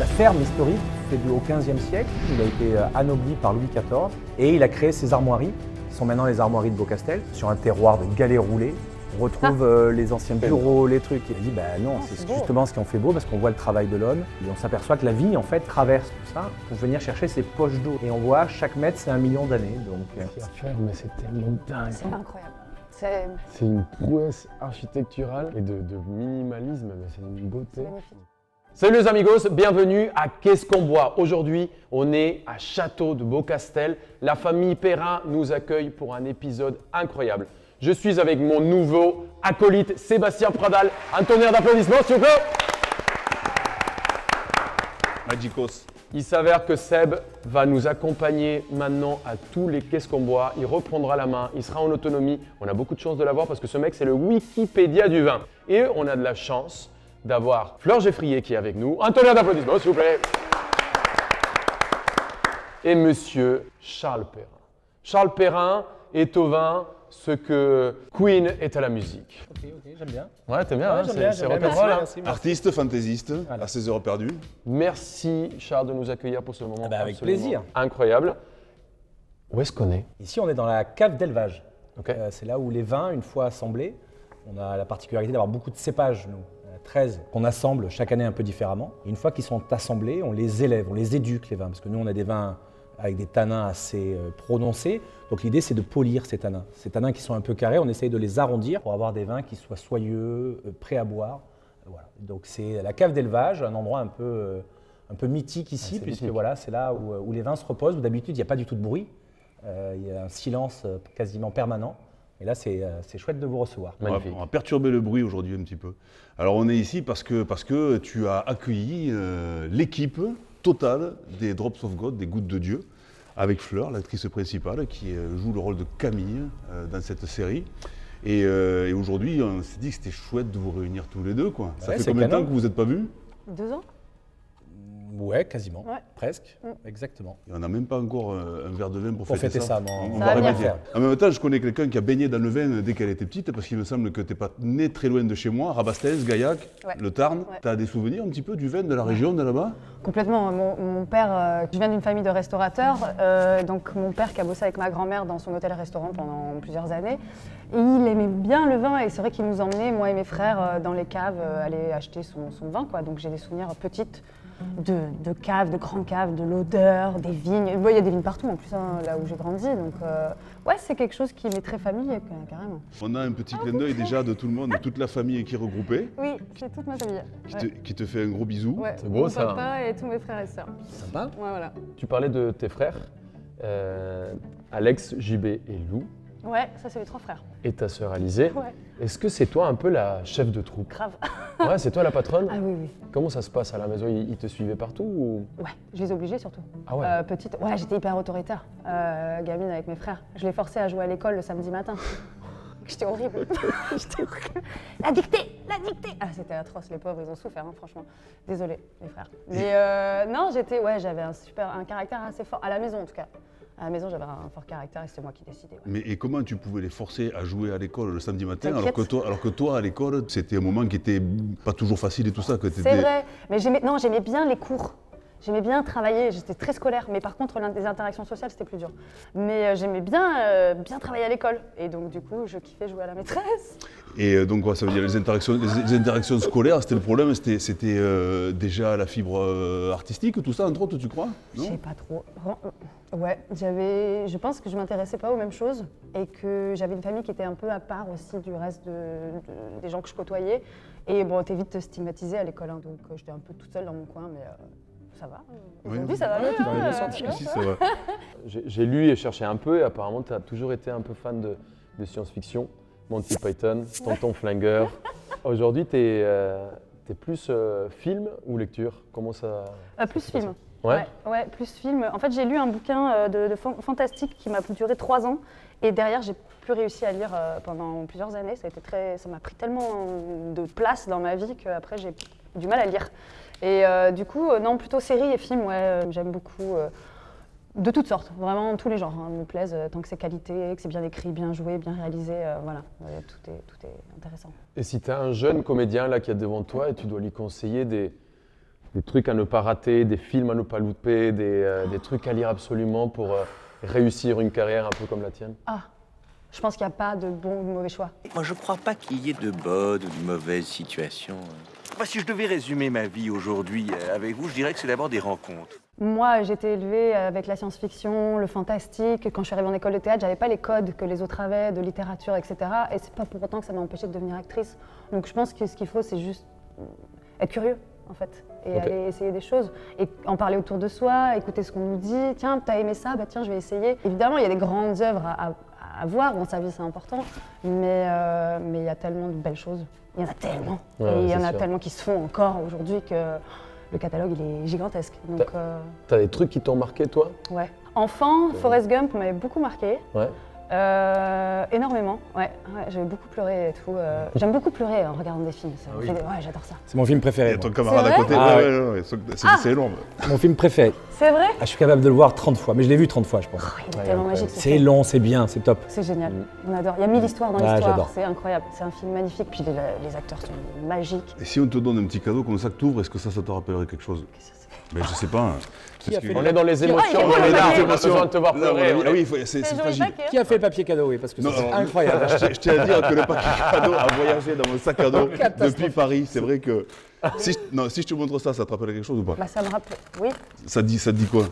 La ferme historique fait au XVe siècle. Il a été anobli par Louis XIV et il a créé ses armoiries, qui sont maintenant les armoiries de Beaucastel, sur un terroir de galets roulés. On retrouve les anciens bureaux, les trucs. Il a dit, non, c'est justement ce qui en fait beau parce qu'on voit le travail de l'homme et on s'aperçoit que la vie, en fait, traverse tout ça pour venir chercher ses poches d'eau. Et on voit, chaque mètre, c'est 1 million d'années. Donc, mais c'est tellement dingue. C'est incroyable. C'est une prouesse architecturale et de minimalisme, mais c'est une beauté. Magnifique. Salut les amigos, bienvenue à Qu'est-ce qu'on boit. Aujourd'hui, on est à Château de Beaucastel. La famille Perrin nous accueille pour un épisode incroyable. Je suis avec mon nouveau acolyte Sébastien Pradal. Un tonnerre d'applaudissements, s'il vous plaît. Magicos. Il s'avère que Seb va nous accompagner maintenant à tous les Qu'est-ce qu'on boit. Il reprendra la main, il sera en autonomie. On a beaucoup de chance de l'avoir parce que ce mec, c'est le Wikipédia du vin. Et on a de la chance d'avoir Fleur Geffrier qui est avec nous. Un tonnerre d'applaudissements, s'il vous plaît. Et monsieur Charles Perrin. Charles Perrin est au vin ce que Queen est à la musique. ok, j'aime bien. Ouais, t'aimes bien, Ouais, hein, j'aime bien, c'est j'aime bien. rock'n'roll. Hein. Merci. Artiste, fantaisiste, Voilà. à ses heures perdues. Merci Charles de nous accueillir pour ce moment. Avec absolument plaisir. Incroyable. Où est-ce qu'on est? Ici, on est dans la cave d'élevage. Ok. C'est là où les vins, une fois assemblés, on a la particularité d'avoir beaucoup de cépages, nous. 13 qu'on assemble chaque année un peu différemment. Et une fois qu'ils sont assemblés, on les élève, on les éduque les vins. Parce que nous, on a des vins avec des tanins assez prononcés. Donc l'idée, c'est de polir ces tanins. Ces tanins qui sont un peu carrés, on essaye de les arrondir pour avoir des vins qui soient soyeux, prêts à boire. Voilà. Donc c'est la cave d'élevage, un endroit un peu mythique ici, puisque mythique. voilà, c'est là où les vins se reposent, où d'habitude, il n'y a pas du tout de bruit. Il y a un silence quasiment permanent. Et là, c'est chouette de vous recevoir. Magnifique. On va perturber le bruit aujourd'hui un petit peu. Alors on est ici parce que tu as accueilli l'équipe totale des Drops of God, des Gouttes de Dieu, avec Fleur, l'actrice principale, qui joue le rôle de Camille dans cette série. Et aujourd'hui, on s'est dit que c'était chouette de vous réunir tous les deux, quoi. Ça Ouais, fait c'est combien de temps canon. que vous n'êtes pas vus? 2 ans? Ouais, quasiment. Ouais. Presque. Exactement. Et on n'a même pas encore un verre de vin pour fêter ça. On On Ça va va bien. répéter. En même temps, je connais quelqu'un qui a baigné dans le vin dès qu'elle était petite, parce qu'il me semble que tu n'es pas né très loin de chez moi, Rabastens, Gaillac, Ouais. le Tarn. Ouais. Tu as des souvenirs un petit peu du vin de la région, de là-bas? Complètement. Mon père, je viens d'une famille de restaurateurs, donc mon père qui a bossé avec ma grand-mère dans son hôtel-restaurant pendant plusieurs années. Et il aimait bien le vin et c'est vrai qu'il nous emmenait, moi et mes frères, dans les caves, aller acheter son vin, quoi. Donc j'ai des souvenirs petites de caves, de grandes caves, de l'odeur, des vignes. Bon, il y a des vignes partout en plus, hein, là où j'ai grandi. Donc ouais, c'est quelque chose qui m'est très familier, carrément. On a un petit clin d'œil déjà de tout le monde, de toute la famille qui est regroupée, Oui, j'ai toute ma famille. qui te fait un gros bisou. Ouais. C'est beau, Mon ça. papa et tous mes frères et sœurs. Sympa. Ouais, voilà. Tu parlais de tes frères, Alex, JB et Lou, Ouais, ça c'est les 3 frères. et ta sœur Alizée. Ouais, Est-ce que c'est toi un peu la chef de troupe? grave. Ouais, c'est toi la patronne? Ah oui, oui. Comment ça se passe à la maison? Ils te suivaient partout ou... Ouais, je les obligeais surtout. Ah ouais. Petite, ouais, j'étais hyper autoritaire, gamine avec mes frères. Je les forçais à jouer à l'école le samedi matin. J'étais horrible. J'étais horrible. La dictée, la dictée. Ah, c'était atroce, les pauvres, ils ont souffert, hein, franchement. Désolée, les frères. Mais non, j'avais un caractère assez fort, à la maison en tout cas. À la maison, j'avais un fort caractère et c'était moi qui décidais. Ouais. Mais et comment tu pouvais les forcer à jouer à l'école le samedi matin T'inquiète. alors que toi à l'école, c'était un moment qui était pas toujours facile et tout ça, que C'est vrai, mais j'aimais bien les cours. J'aimais bien travailler, j'étais très scolaire, mais par contre, les interactions sociales, c'était plus dur. Mais j'aimais bien travailler à l'école. Et donc, du coup, je kiffais jouer à la maîtresse. Et donc ouais, ça veut dire les interactions scolaires, c'était le problème, c'était déjà la fibre artistique, tout ça entre autres, tu crois? Je Non? sais pas trop. Ouais, je pense que je m'intéressais pas aux mêmes choses et que j'avais une famille qui était un peu à part aussi du reste des gens que je côtoyais. Et bon, t'es vite stigmatisée à l'école, hein, donc j'étais un peu toute seule dans mon coin, mais ça va. Aujourd'hui, ça va mieux. dans les hein, bons sens, tu vois. Si, ça va. J'ai lu et cherché un peu et apparemment tu as toujours été un peu fan de science-fiction. Monty Python, Tonton Flingueur. Aujourd'hui, tu es plus film ou lecture? Comment ça Plus s'est passé? film. Ouais. Ouais, plus film. En fait, j'ai lu un bouquin de fantastique qui m'a duré 3 ans. Et derrière, j'ai plus réussi à lire pendant plusieurs années. Ça m'a pris tellement de place dans ma vie qu'après, j'ai du mal à lire. Et du coup, non, plutôt séries et films, ouais, j'aime beaucoup. De toutes sortes, vraiment tous les genres me plaisent, tant que c'est qualité, que c'est bien écrit, bien joué, bien réalisé, voilà, tout est intéressant. Et si tu as un jeune comédien là qui est devant toi et tu dois lui conseiller des trucs à ne pas rater, des films à ne pas louper, des trucs à lire absolument pour réussir une carrière un peu comme la tienne? Ah, je pense qu'il n'y a pas de bon ou de mauvais choix. Moi, je crois pas qu'il y ait de bonnes ou de mauvaises situations. Moi, si je devais résumer ma vie aujourd'hui avec vous, je dirais que c'est d'abord des rencontres. Moi, j'ai été élevée avec la science-fiction, le fantastique. Quand je suis arrivée en école de théâtre, j'avais pas les codes que les autres avaient, de littérature, etc. Et c'est pas pour autant que ça m'a empêchée de devenir actrice. Donc je pense que ce qu'il faut, c'est juste être curieux, en fait, et aller essayer des choses. Et en parler autour de soi, écouter ce qu'on nous dit. Tiens, t'as aimé ça? Bah tiens, je vais essayer. Évidemment, il y a des grandes œuvres à voir dans sa vie, c'est important. Mais il y a tellement de belles choses. Il y en a tellement. Ouais, et il y en a sûr. tellement qui se font encore aujourd'hui que le catalogue, il est gigantesque. Donc, T'as des trucs qui t'ont marqué, toi? ouais. Enfant, Forrest Gump m'avait beaucoup marqué. Ouais. Énormément, ouais, j'avais beaucoup pleuré et tout. J'aime beaucoup pleurer en regardant des films, oui. ouais, j'adore ça. C'est mon film Il y préféré. a ton moi. camarade C'est à vrai côté. Ah, Ouais, c'est énorme. Mon film préféré. C'est vrai? Ah, je suis capable de le voir 30 fois, mais je l'ai vu 30 fois, je pense. Oh, il est Ouais, tellement incroyable. magique ce C'est film. long, c'est bien, c'est top. C'est génial, on adore. Il y a 1000 histoires dans Ah, l'histoire, j'adore. c'est incroyable. C'est un film magnifique, puis les acteurs sont magiques. Et si on te donne un petit cadeau comme ça que tu ouvres, est-ce que ça te rappellerait quelque chose? Qu'est-ce que c'est? Mais je sais pas. Hein. Qui a fait On est dans les émotions, il est on beau, est le là, papier. on a besoin de te voir Là, pleurer. ah oui, c'est joli fragile. paquet. Qui a fait le papier cadeau, oui, parce que ça, Non, c'est non, incroyable. Je tiens à dire que le paquet cadeau a voyagé dans mon sac à dos depuis Paris. C'est vrai que si je te montre ça, ça te rappelle quelque chose ou pas? Bah ça me rappelle, oui. Ça te dit quoi?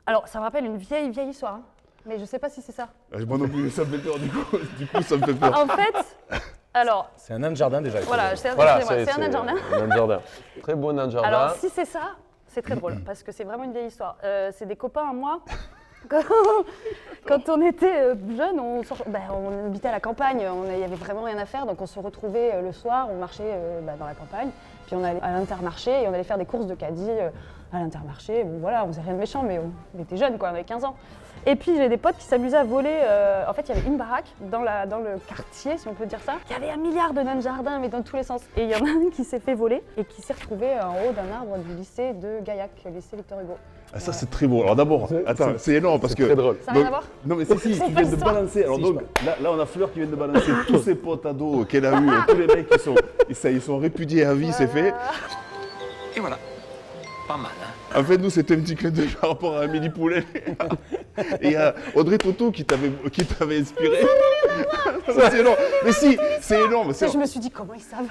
Alors ça me rappelle une vieille histoire, hein. Mais je sais pas si c'est ça. Moi non plus, ça me fait peur du coup ça me fait peur. En fait, alors, C'est un nain de jardin déjà. voilà, c'est Voilà, un nain de jardin. nain de jardin. Très beau nain de jardin. Alors, si c'est ça, c'est très drôle, parce que c'est vraiment une vieille histoire. C'est des copains à moi. Quand on était jeunes, on habitait à la campagne, il n'y avait vraiment rien à faire, donc on se retrouvait le soir, on marchait dans la campagne, puis on allait à l'Intermarché et on allait faire des courses de caddie à l'Intermarché. Bon voilà, on faisait rien de méchant, mais on était jeunes, quoi, on avait 15 ans. Et puis j'ai des potes qui s'amusaient à voler. En fait, il y avait une baraque dans le quartier, si on peut dire ça. Il y avait 1 milliard de nains de jardin, mais dans tous les sens. Et il y en a un qui s'est fait voler et qui s'est retrouvé en haut d'un arbre du lycée de Gaillac, le lycée Victor Hugo. Ah, ça c'est très beau. Alors d'abord, attends, c'est énorme parce que. Très drôle. Ça n'a rien Donc- à voir? Non mais si, qui vient de ça. balancer. Alors Si, donc, là on a Fleur qui vient de balancer tous ses potes ados qu'elle a eu, tous les mecs ils sont répudiés à vie, c'est fait. Et voilà. Pas mal, hein? En fait, nous, c'était un petit clin d'œil par rapport à Amélie Poulain et à Audrey Tautou qui t'avait inspiré. C'est énorme. Mais si, c'est énorme. Ça, je me suis dit, comment ils savent?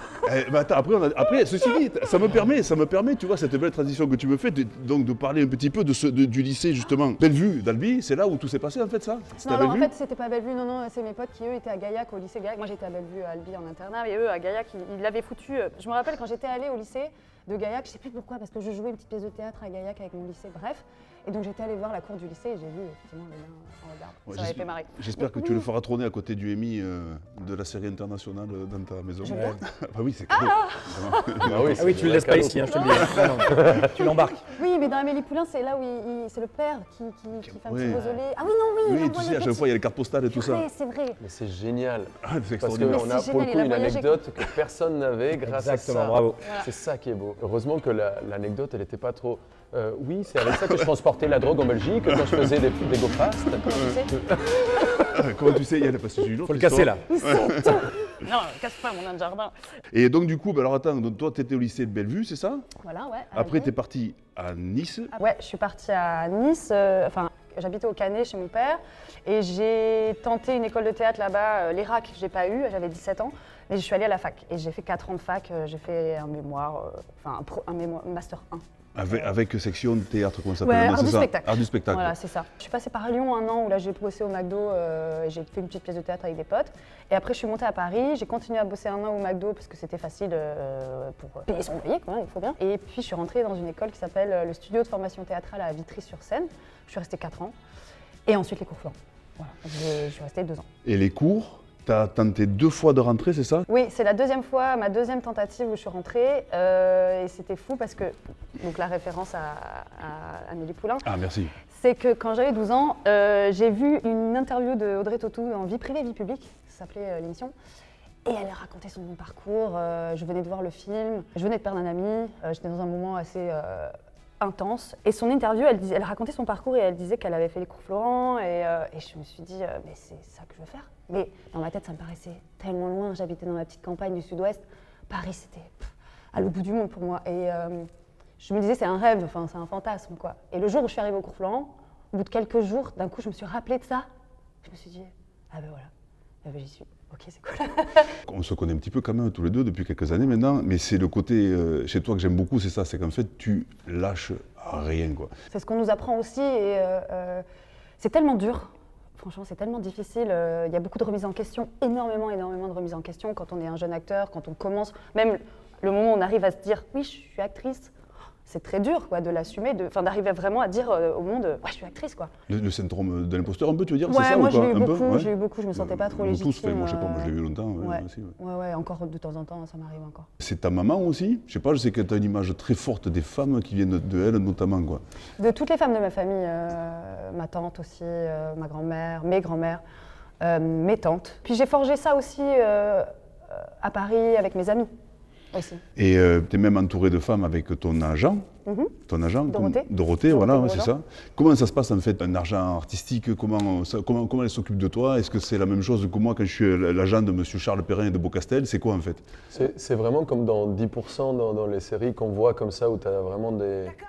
Attends, après, ceci dit, ça me permet, tu vois, cette belle transition que tu me fais, donc de parler un petit peu du lycée, justement. Bellevue d'Albi, c'est là où tout s'est passé, en fait, ça? C'était à Non, en Bellevue fait, c'était pas à Bellevue, non, c'est mes potes qui, eux, étaient à Gaillac, au lycée Gaillac. Moi, j'étais à Bellevue, à Albi, en internat, et eux, à Gaillac, ils l'avaient foutu. Je me rappelle quand j'étais allée au lycée de Gaillac, je sais plus pourquoi, parce que je jouais une petite pièce de théâtre à Gaillac avec mon lycée, bref. Et donc, j'étais allée voir la cour du lycée et j'ai vu, effectivement, les nains en regard. Ouais, Ça m'avait fait marrer. J'espère que tu le feras trôner à côté du Emmy de la série internationale dans ta maison. Je viens. Ah bah oui, c'est cadeau. Ah oui, Ah oui, tu le laisses pas ici, hein, je te le dis. Non, non, tu l'embarques. Oui, mais dans Amélie Poulain, c'est là où c'est le père qui fait un petit Ouais. mausolée. Ah oui, non, oui, il Oui, tu envoie sais, le à chaque petit. fois, il y a les cartes postales et tout ça. Ouais, c'est vrai. Mais c'est génial. Ah, c'est Parce extraordinaire. qu'on Mais a c'est pour le génial, coup il a une voyagé, anecdote que personne n'avait grâce à Exactement, ça. bravo. C'est ça qui est beau. Heureusement que l'anecdote, elle n'était pas trop. Oui, c'est avec ça que je transportais la drogue en Belgique quand je faisais des go-fast. Comment tu sais, il y a parce que j'ai une autre Faut le casser là. histoire. Non, casse pas mon nain de jardin. Et donc, du coup, bah, alors attends, donc, toi, tu étais au lycée de Bellevue, c'est ça? Voilà, ouais. Après, tu es Albi. parti à Nice. Ouais, je suis partie à Nice, j'habitais au Canet chez mon père et j'ai tenté une école de théâtre là-bas, l'ERAC, j'ai pas eu, j'avais 17 ans, mais je suis allée à la fac et j'ai fait 4 ans de fac, j'ai fait un mémoire, un mémoire, master 1. Avec section de théâtre, comment ça s'appelle? Ouais, Non, art c'est du ça. spectacle. Art du spectacle. Voilà, c'est ça. Je suis passée par Lyon 1 an où là j'ai bossé au McDo et j'ai fait une petite pièce de théâtre avec des potes. Et après je suis montée à Paris, j'ai continué à bosser 1 an au McDo parce que c'était facile pour payer son loyer, quoi, il faut bien. Et puis je suis rentrée dans une école qui s'appelle le Studio de formation théâtrale à Vitry-sur-Seine. Je suis restée 4 ans. Et ensuite les cours Florent. Voilà, je suis restée 2 ans. Et les cours, tu as tenté 2 fois de rentrer, c'est ça? Oui, c'est la deuxième fois, ma deuxième tentative où je suis rentrée. Et c'était fou parce que, donc la référence à Amélie Poulain, Ah, merci. c'est que quand j'avais 12 ans, j'ai vu une interview de Audrey Tautou en Vie privée, vie publique, ça s'appelait l'émission. Et elle racontait son parcours, je venais de voir le film, je venais de perdre un ami, j'étais dans un moment assez intense. Et son interview, elle racontait son parcours et elle disait qu'elle avait fait les cours Florent. Et je me suis dit, mais c'est ça que je veux faire. Mais dans ma tête, ça me paraissait tellement loin. J'habitais dans la petite campagne du sud-ouest. Paris, c'était à l'autre bout du monde pour moi. je me disais c'est un rêve, enfin c'est un fantasme quoi. Et le jour où je suis arrivée au cours Florent, au bout de quelques jours, d'un coup je me suis rappelée de ça. Je me suis dit ah ben voilà, ah ben j'y suis. Ok, c'est cool. On se connaît un petit peu quand même tous les deux depuis quelques années maintenant, mais c'est le côté chez toi que j'aime beaucoup, c'est ça, c'est qu'en fait tu lâches rien quoi. C'est ce qu'on nous apprend aussi et c'est tellement dur. Franchement, c'est tellement difficile. Il y a beaucoup de remises en question, énormément de remises en question quand on est un jeune acteur, quand on commence. Même le moment où on arrive à se dire oui, je suis actrice, c'est très dur quoi, de l'assumer, d'arriver vraiment à dire au monde ouais, je suis actrice. Quoi. Le syndrome de l'imposteur, un peu, tu veux dire, ouais, c'est ça moi, ou pas? J'ai eu beaucoup, je me sentais pas trop légitime. Tous, moi je sais pas, moi je l'ai vu longtemps. Ouais, encore de temps en temps, ça m'arrive encore. C'est ta maman aussi? Je sais pas, je sais que tu as une image très forte des femmes qui viennent de elle notamment. Quoi. De toutes les femmes de ma famille, ma tante aussi, ma grand-mère, mes grands-mères, mes tantes. Puis j'ai forgé ça aussi à Paris avec mes amis. Aussi. Et tu es même entourée de femmes avec ton agent, ton agent Dorothée, voilà, c'est ça. Comment ça se passe en fait, un agent artistique, comment elle s'occupe de toi? Est-ce que c'est la même chose que moi quand je suis l'agent de Monsieur Charles Perrin et de Beaucastel? C'est quoi en fait? C'est vraiment comme dans 10% dans les séries qu'on voit comme ça, où tu as vraiment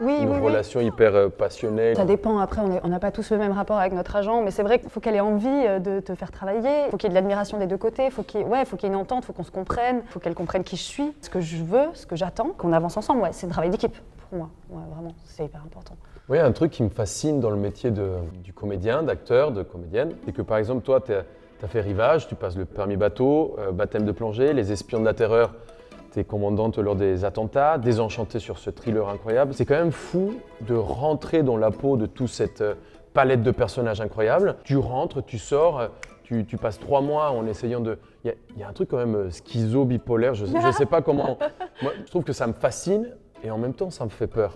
une relation hyper passionnelle. Ça dépend, après on n'a pas tous le même rapport avec notre agent, mais c'est vrai qu'il faut qu'elle ait envie de te faire travailler, il faut qu'il y ait de l'admiration des deux côtés, il faut qu'il y ait une entente, il faut qu'on se comprenne, il faut qu'elle comprenne qui je suis, ce que je veux, ce que j'attends, qu'on avance ensemble, ouais, c'est un travail d'équipe pour moi, ouais, vraiment, c'est hyper important. Oui, un truc qui me fascine dans le métier du comédien, d'acteur, de comédienne, c'est que par exemple toi, tu as fait Rivage, tu passes le permis bateau, Baptême de plongée, Les Espions de la Terreur, tu es commandante lors des attentats, Désenchantée sur ce thriller incroyable. C'est quand même fou de rentrer dans la peau de toute cette palette de personnages incroyables. Tu rentres, tu sors, tu passes 3 mois en essayant de... Il y a un truc quand même schizo-bipolaire, je sais pas comment... Moi, je trouve que ça me fascine et en même temps ça me fait peur.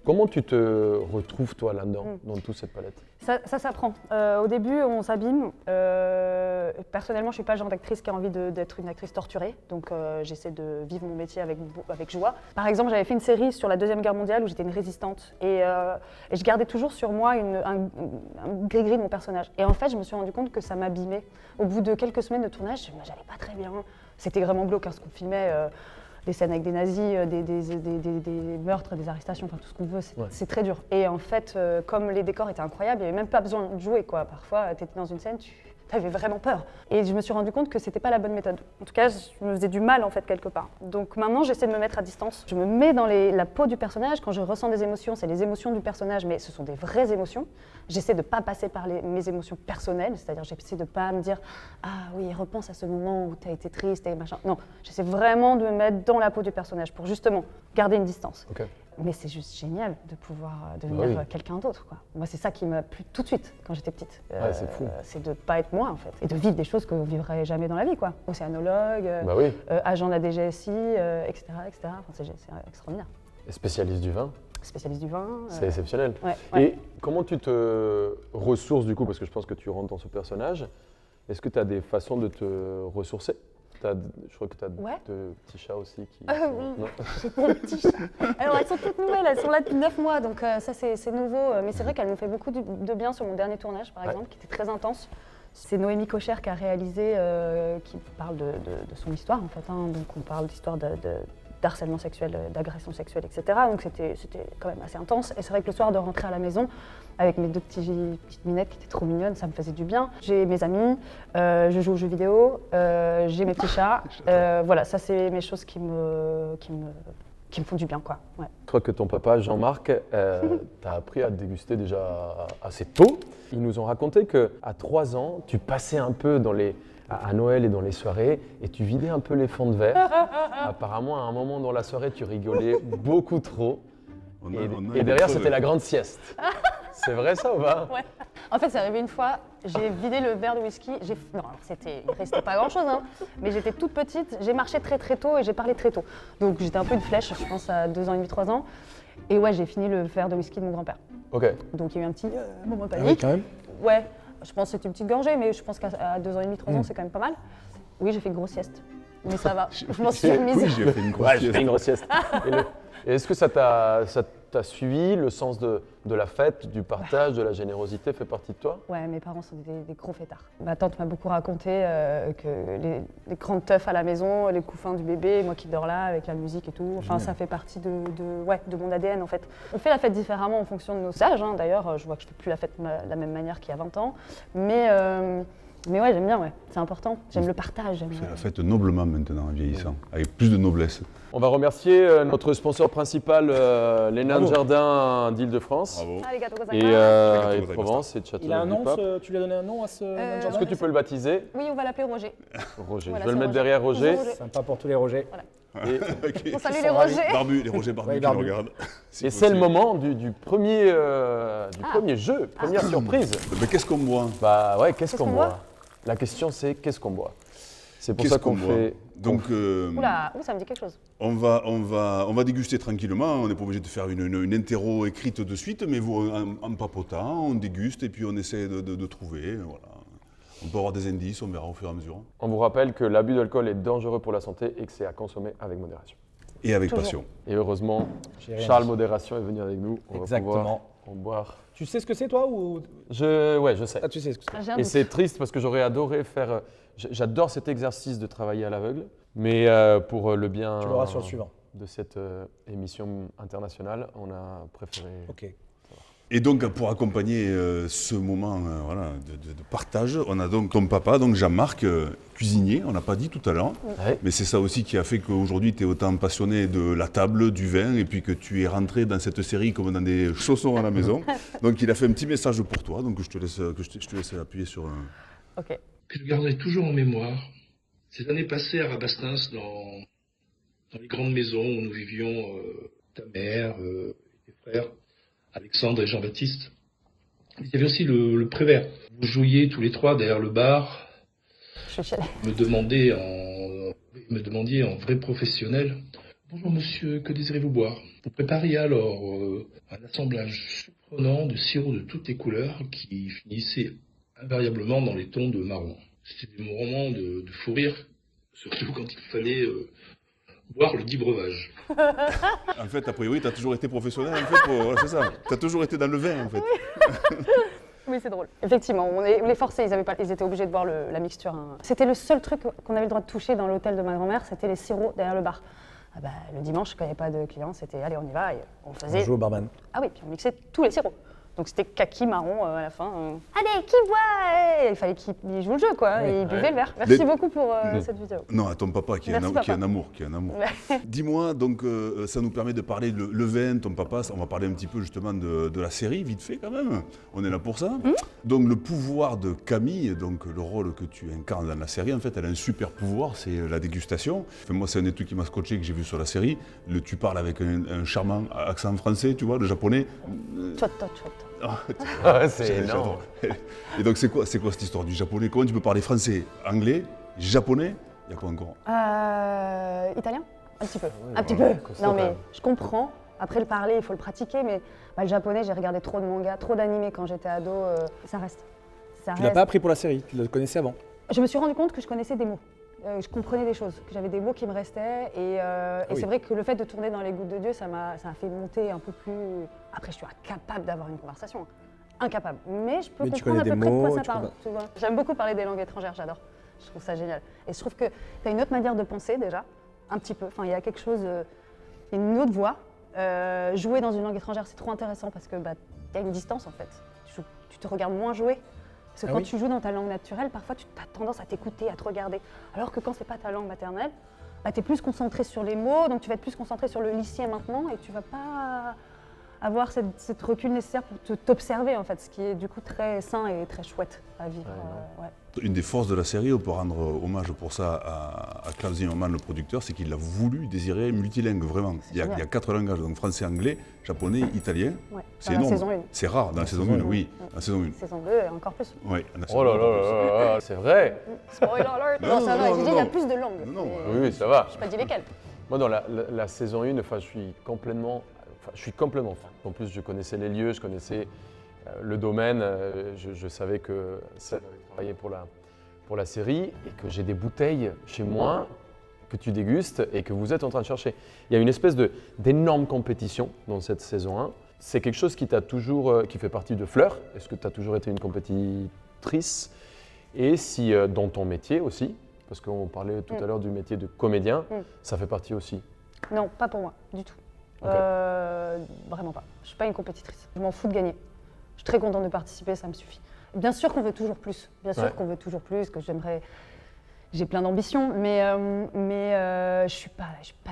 Comment tu te retrouves toi là-dedans, dans toute cette palette? Ça s'apprend. Au début, on s'abîme. Personnellement, je ne suis pas le genre d'actrice qui a envie d'être une actrice torturée, donc j'essaie de vivre mon métier avec joie. Par exemple, j'avais fait une série sur la Deuxième Guerre mondiale où j'étais une résistante et je gardais toujours sur moi un gris-gris de mon personnage. Et en fait, je me suis rendu compte que ça m'abîmait. Au bout de quelques semaines de tournage, j'allais pas très bien. C'était vraiment glauque, ce qu'on filmait. Des scènes avec des nazis, des meurtres, des arrestations, enfin tout ce qu'on veut, c'est très dur. Et en fait, comme les décors étaient incroyables, il n'y avait même pas besoin de jouer, quoi. Parfois, tu étais dans une scène, tu avais vraiment peur. Et je me suis rendu compte que c'était pas la bonne méthode. En tout cas, je me faisais du mal, en fait, quelque part. Donc maintenant, j'essaie de me mettre à distance. Je me mets dans la peau du personnage. Quand je ressens des émotions, c'est les émotions du personnage, mais ce sont des vraies émotions. J'essaie de ne pas passer par mes émotions personnelles, c'est-à-dire j'essaie de ne pas me dire « Ah oui, repense à ce moment où tu as été triste et machin ». Non, j'essaie vraiment de me mettre dans la peau du personnage pour justement garder une distance. Okay. Mais c'est juste génial de pouvoir devenir quelqu'un d'autre, quoi. Moi, c'est ça qui m'a plu tout de suite quand j'étais petite. C'est fou. C'est de ne pas être moi, en fait, et de vivre des choses qu'on ne vivrait jamais dans la vie, quoi. Océanologue, agent de la DGSI, etc. Enfin, c'est extraordinaire. Et spécialiste du vin. Spécialiste du vin. C'est exceptionnel. Et comment tu te ressources du coup, parce que je pense que tu rentres dans ce personnage, est-ce que tu as des façons de te ressourcer? Je crois que tu as 2 petits chats aussi qui... Non. J'ai des petits chats. Alors elles sont toutes nouvelles, elles sont là depuis 9 mois, donc ça c'est nouveau. Mais c'est vrai qu'elles m'ont fait beaucoup de bien sur mon dernier tournage par exemple, qui était très intense. C'est Noémie Cocher qui a réalisé, qui parle de son histoire en fait. Donc on parle d'histoire d'harcèlement sexuel, d'agression sexuelle, etc. Donc c'était quand même assez intense. Et c'est vrai que le soir de rentrer à la maison, avec mes 2 petites minettes qui étaient trop mignonnes, ça me faisait du bien. J'ai mes amis, je joue aux jeux vidéo, j'ai mes petits chats. Voilà, ça c'est mes choses qui me font du bien, quoi. Ouais. Je crois que ton papa, Jean-Marc, t'a appris à déguster déjà assez tôt. Ils nous ont raconté qu'à 3 ans, tu passais un peu à Noël et dans les soirées, et tu vidais un peu les fonds de verre. Apparemment, à un moment dans la soirée, tu rigolais beaucoup trop. Et derrière, c'était la grande sieste. C'est vrai ça ou pas? Ouais. En fait, c'est arrivé une fois, j'ai vidé le verre de whisky. Non, il restait pas grand-chose, mais j'étais toute petite, j'ai marché très très tôt et j'ai parlé très tôt. Donc j'étais un peu une flèche, je pense à 2 ans et demi, 3 ans. Et ouais, j'ai fini le verre de whisky de mon grand-père. Ok. Donc il y a eu un petit moment de panique. Ah oui, quand même. Ouais. Je pense que c'était une petite gorgée, mais je pense qu'à 2 ans et demi, 3 ans, c'est quand même pas mal. Oui, j'ai fait une grosse sieste, mais ça va. Je m'en suis remise. Oui, j'ai fait une grosse sieste. Et est-ce que ça t'a t'a suivi, le sens de la fête, du partage, de la générosité fait partie de toi? Ouais, mes parents sont des gros fêtards. Ma tante m'a beaucoup raconté que les grandes teufs à la maison, les couffins du bébé, moi qui dors là avec la musique et tout, enfin ça fait partie de mon ADN en fait. On fait la fête différemment en fonction de nos âges, hein. D'ailleurs je vois que je fais plus la fête de la même manière qu'il y a 20 ans, mais ouais, j'aime bien, ouais. C'est important, j'aime le partage. C'est la fête noblement maintenant, en vieillissant, avec plus de noblesse. On va remercier notre sponsor principal, les Nains de Jardin d'Île-de-France. Bravo. Ah, les gâteaux Et Gozaimasu. de Provence et de Il a un nom, Châteauneuf-du-Pape. tu lui as donné un nom à ce nain de Est-ce jardin que tu peux le baptiser? Oui, on va l'appeler Roger. Roger. Voilà, Je vais le c'est mettre Roger. derrière Roger. Bonjour, Roger. Sympa pour tous les Rogers. Et, On salue Ils les sont ravis. Rogers. Les Rogers barbus Ouais, qui barbus. nous regardent. et c'est le moment du premier jeu, première surprise. Mais qu'est-ce qu'on boit? Bah ouais, qu'est-ce qu'on boit boit? La question c'est qu'est-ce qu'on boit? C'est pour Qu'est-ce ça qu'on qu'on boit fait. Donc, Oula, ça me dit quelque chose. on va déguster tranquillement. On n'est pas obligé de faire une interro écrite de suite, mais vous, en papotant, on déguste et puis on essaie de trouver. Voilà. On peut avoir des indices, on verra au fur et à mesure. On vous rappelle que l'abus d'alcool est dangereux pour la santé et que c'est à consommer avec modération. Et avec Toujours. passion. Et heureusement, J'ai rien Charles dit. Modération est venu avec nous. On Exactement. va pouvoir en boire. Tu sais ce que c'est toi ou Ouais, je sais. ah tu sais ce que c'est. J'ai un Et doute. c'est triste parce que j'aurais adoré faire. J'adore cet exercice de travailler à l'aveugle, mais pour le bien Tu l'auras sur le suivant. de cette émission internationale, on a préféré. Ok. Et donc, pour accompagner ce moment voilà, de partage, on a donc ton papa, donc Jean-Marc, cuisinier, on n'a pas dit tout à l'heure. Ouais. Mais c'est ça aussi qui a fait qu'aujourd'hui, tu es autant passionné de la table, du vin, et puis que tu es rentré dans cette série comme dans des chaussons à la maison. Donc, il a fait un petit message pour toi, donc je te laisse appuyer sur... Ok. Que je garderai toujours en mémoire ces années passées à Rabastens dans les grandes maisons où nous vivions, ta mère, tes frères, Alexandre et Jean-Baptiste. Il y avait aussi le Prévert. Vous jouiez tous les trois derrière le bar, Je suis chez me demandiez en vrai professionnel: bonjour monsieur, que désirez-vous boire? Vous prépariez alors un assemblage surprenant de sirops de toutes les couleurs qui finissait invariablement dans les tons de marron. C'était des moments de fou rire, surtout quand il fallait boire le dit breuvage. En fait, a priori, tu as toujours été professionnel, en fait, voilà, c'est ça. Tu as toujours été dans le vin, en fait. Oui, c'est drôle. Effectivement, on les forçait, ils étaient obligés de boire la mixture, hein. C'était le seul truc qu'on avait le droit de toucher dans l'hôtel de ma grand-mère, c'était les sirops derrière le bar. Ah bah, le dimanche, quand il n'y avait pas de clients, c'était allez, on y va, et on On faisait... joue au barman. Ah oui, puis on mixait tous les sirops. Donc c'était kaki, marron à la fin. Allez, qui boit? Il fallait qu'il joue le jeu, quoi, Oui. et il buvait Ouais. le verre. Merci Mais- beaucoup pour cette vidéo. Non, à ton papa, qui est Merci, un papa. amour. Dis-moi, donc, ça nous permet de parler le vin, ton papa, on va parler un petit peu justement de la série, vite fait quand même. On est là pour ça. Donc, le pouvoir de Camille, donc le rôle que tu incarnes dans la série, en fait, elle a un super pouvoir, c'est la dégustation. Enfin, moi, c'est un des trucs qui m'a scotché, que j'ai vu sur la série. Tu parles avec un charmant accent français, tu vois, le japonais. Chotto, chotto. Ah, c'est J'adore. énorme. Et donc, c'est quoi cette histoire du japonais? Comment tu peux parler français, anglais, japonais? Il y a quoi encore? Italien? Un petit peu. ouais, Un petit ouais, peu. costaud Non, quand mais même. je comprends. Après le parler, il faut le pratiquer. Mais le japonais, j'ai regardé trop de mangas, trop d'animés quand j'étais ado. Ça reste. Ça Tu l'as reste. pas appris pour la série, tu le connaissais avant. Je me suis rendu compte que je connaissais des mots. Je comprenais des choses, que j'avais des mots qui me restaient. Et oui. c'est vrai que le fait de tourner dans Les Gouttes de Dieu, ça m'a fait monter un peu plus. Après, je suis incapable d'avoir une conversation. Hein. Incapable. Mais je peux Mais tu comprendre à connais peu des près de quoi mots, ça tu parle. comprends. Tu vois. J'aime beaucoup parler des langues étrangères, j'adore. Je trouve ça génial. Et je trouve que tu as une autre manière de penser déjà, un petit peu. Enfin, il y a quelque chose, une autre voix. Jouer dans une langue étrangère, c'est trop intéressant parce que y a une distance en fait. Tu te regardes moins jouer. Parce que Ah quand oui. tu joues dans ta langue naturelle, parfois tu as tendance à t'écouter, à te regarder. Alors que quand c'est pas ta langue maternelle, tu es plus concentré sur les mots, donc tu vas être plus concentré sur le l'ici et maintenant et tu vas pas avoir cette recul nécessaire pour t'observer en fait, ce qui est du coup très sain et très chouette à vivre. Ouais. Une des forces de la série, on peut rendre hommage pour ça à Klaus Zimmermann, le producteur, c'est qu'il a voulu désirer multilingue, vraiment. Il y a génial. 4 langages, donc français, anglais, japonais, italien. Ouais. C'est Dans la énorme. saison 1. C'est rare, dans la saison 1, oui. Dans la saison 1. Saison 2, encore plus. Oui, dans la saison Oh là 1, là là là, c'est vrai. Spoiler alert. Non, Non, ça non, va, non, j'ai dit, il y a non. plus de langues. Non, non, Mais Oui, ça va. je n'ai pas dit lesquelles. Moi, dans la saison 1, je suis complètement fan. En plus, je connaissais les lieux, je connaissais le domaine, je savais que ça avait travaillé pour la série et que j'ai des bouteilles chez moi que tu dégustes et que vous êtes en train de chercher. Il y a une espèce d'énorme compétition dans cette saison 1. C'est quelque chose qui qui fait partie de Fleur. Est-ce que tu as toujours été une compétitrice? Et si dans ton métier aussi, parce qu'on parlait tout à l'heure du métier de comédien, ça fait partie aussi? Non, pas pour moi, du tout. Ok. Vraiment pas. Je suis pas une compétitrice. Je m'en fous de gagner. Je suis très contente de participer, ça me suffit. Bien sûr qu'on veut toujours plus. Bien sûr qu'on veut toujours plus, que j'aimerais. J'ai plein d'ambitions, mais je suis pas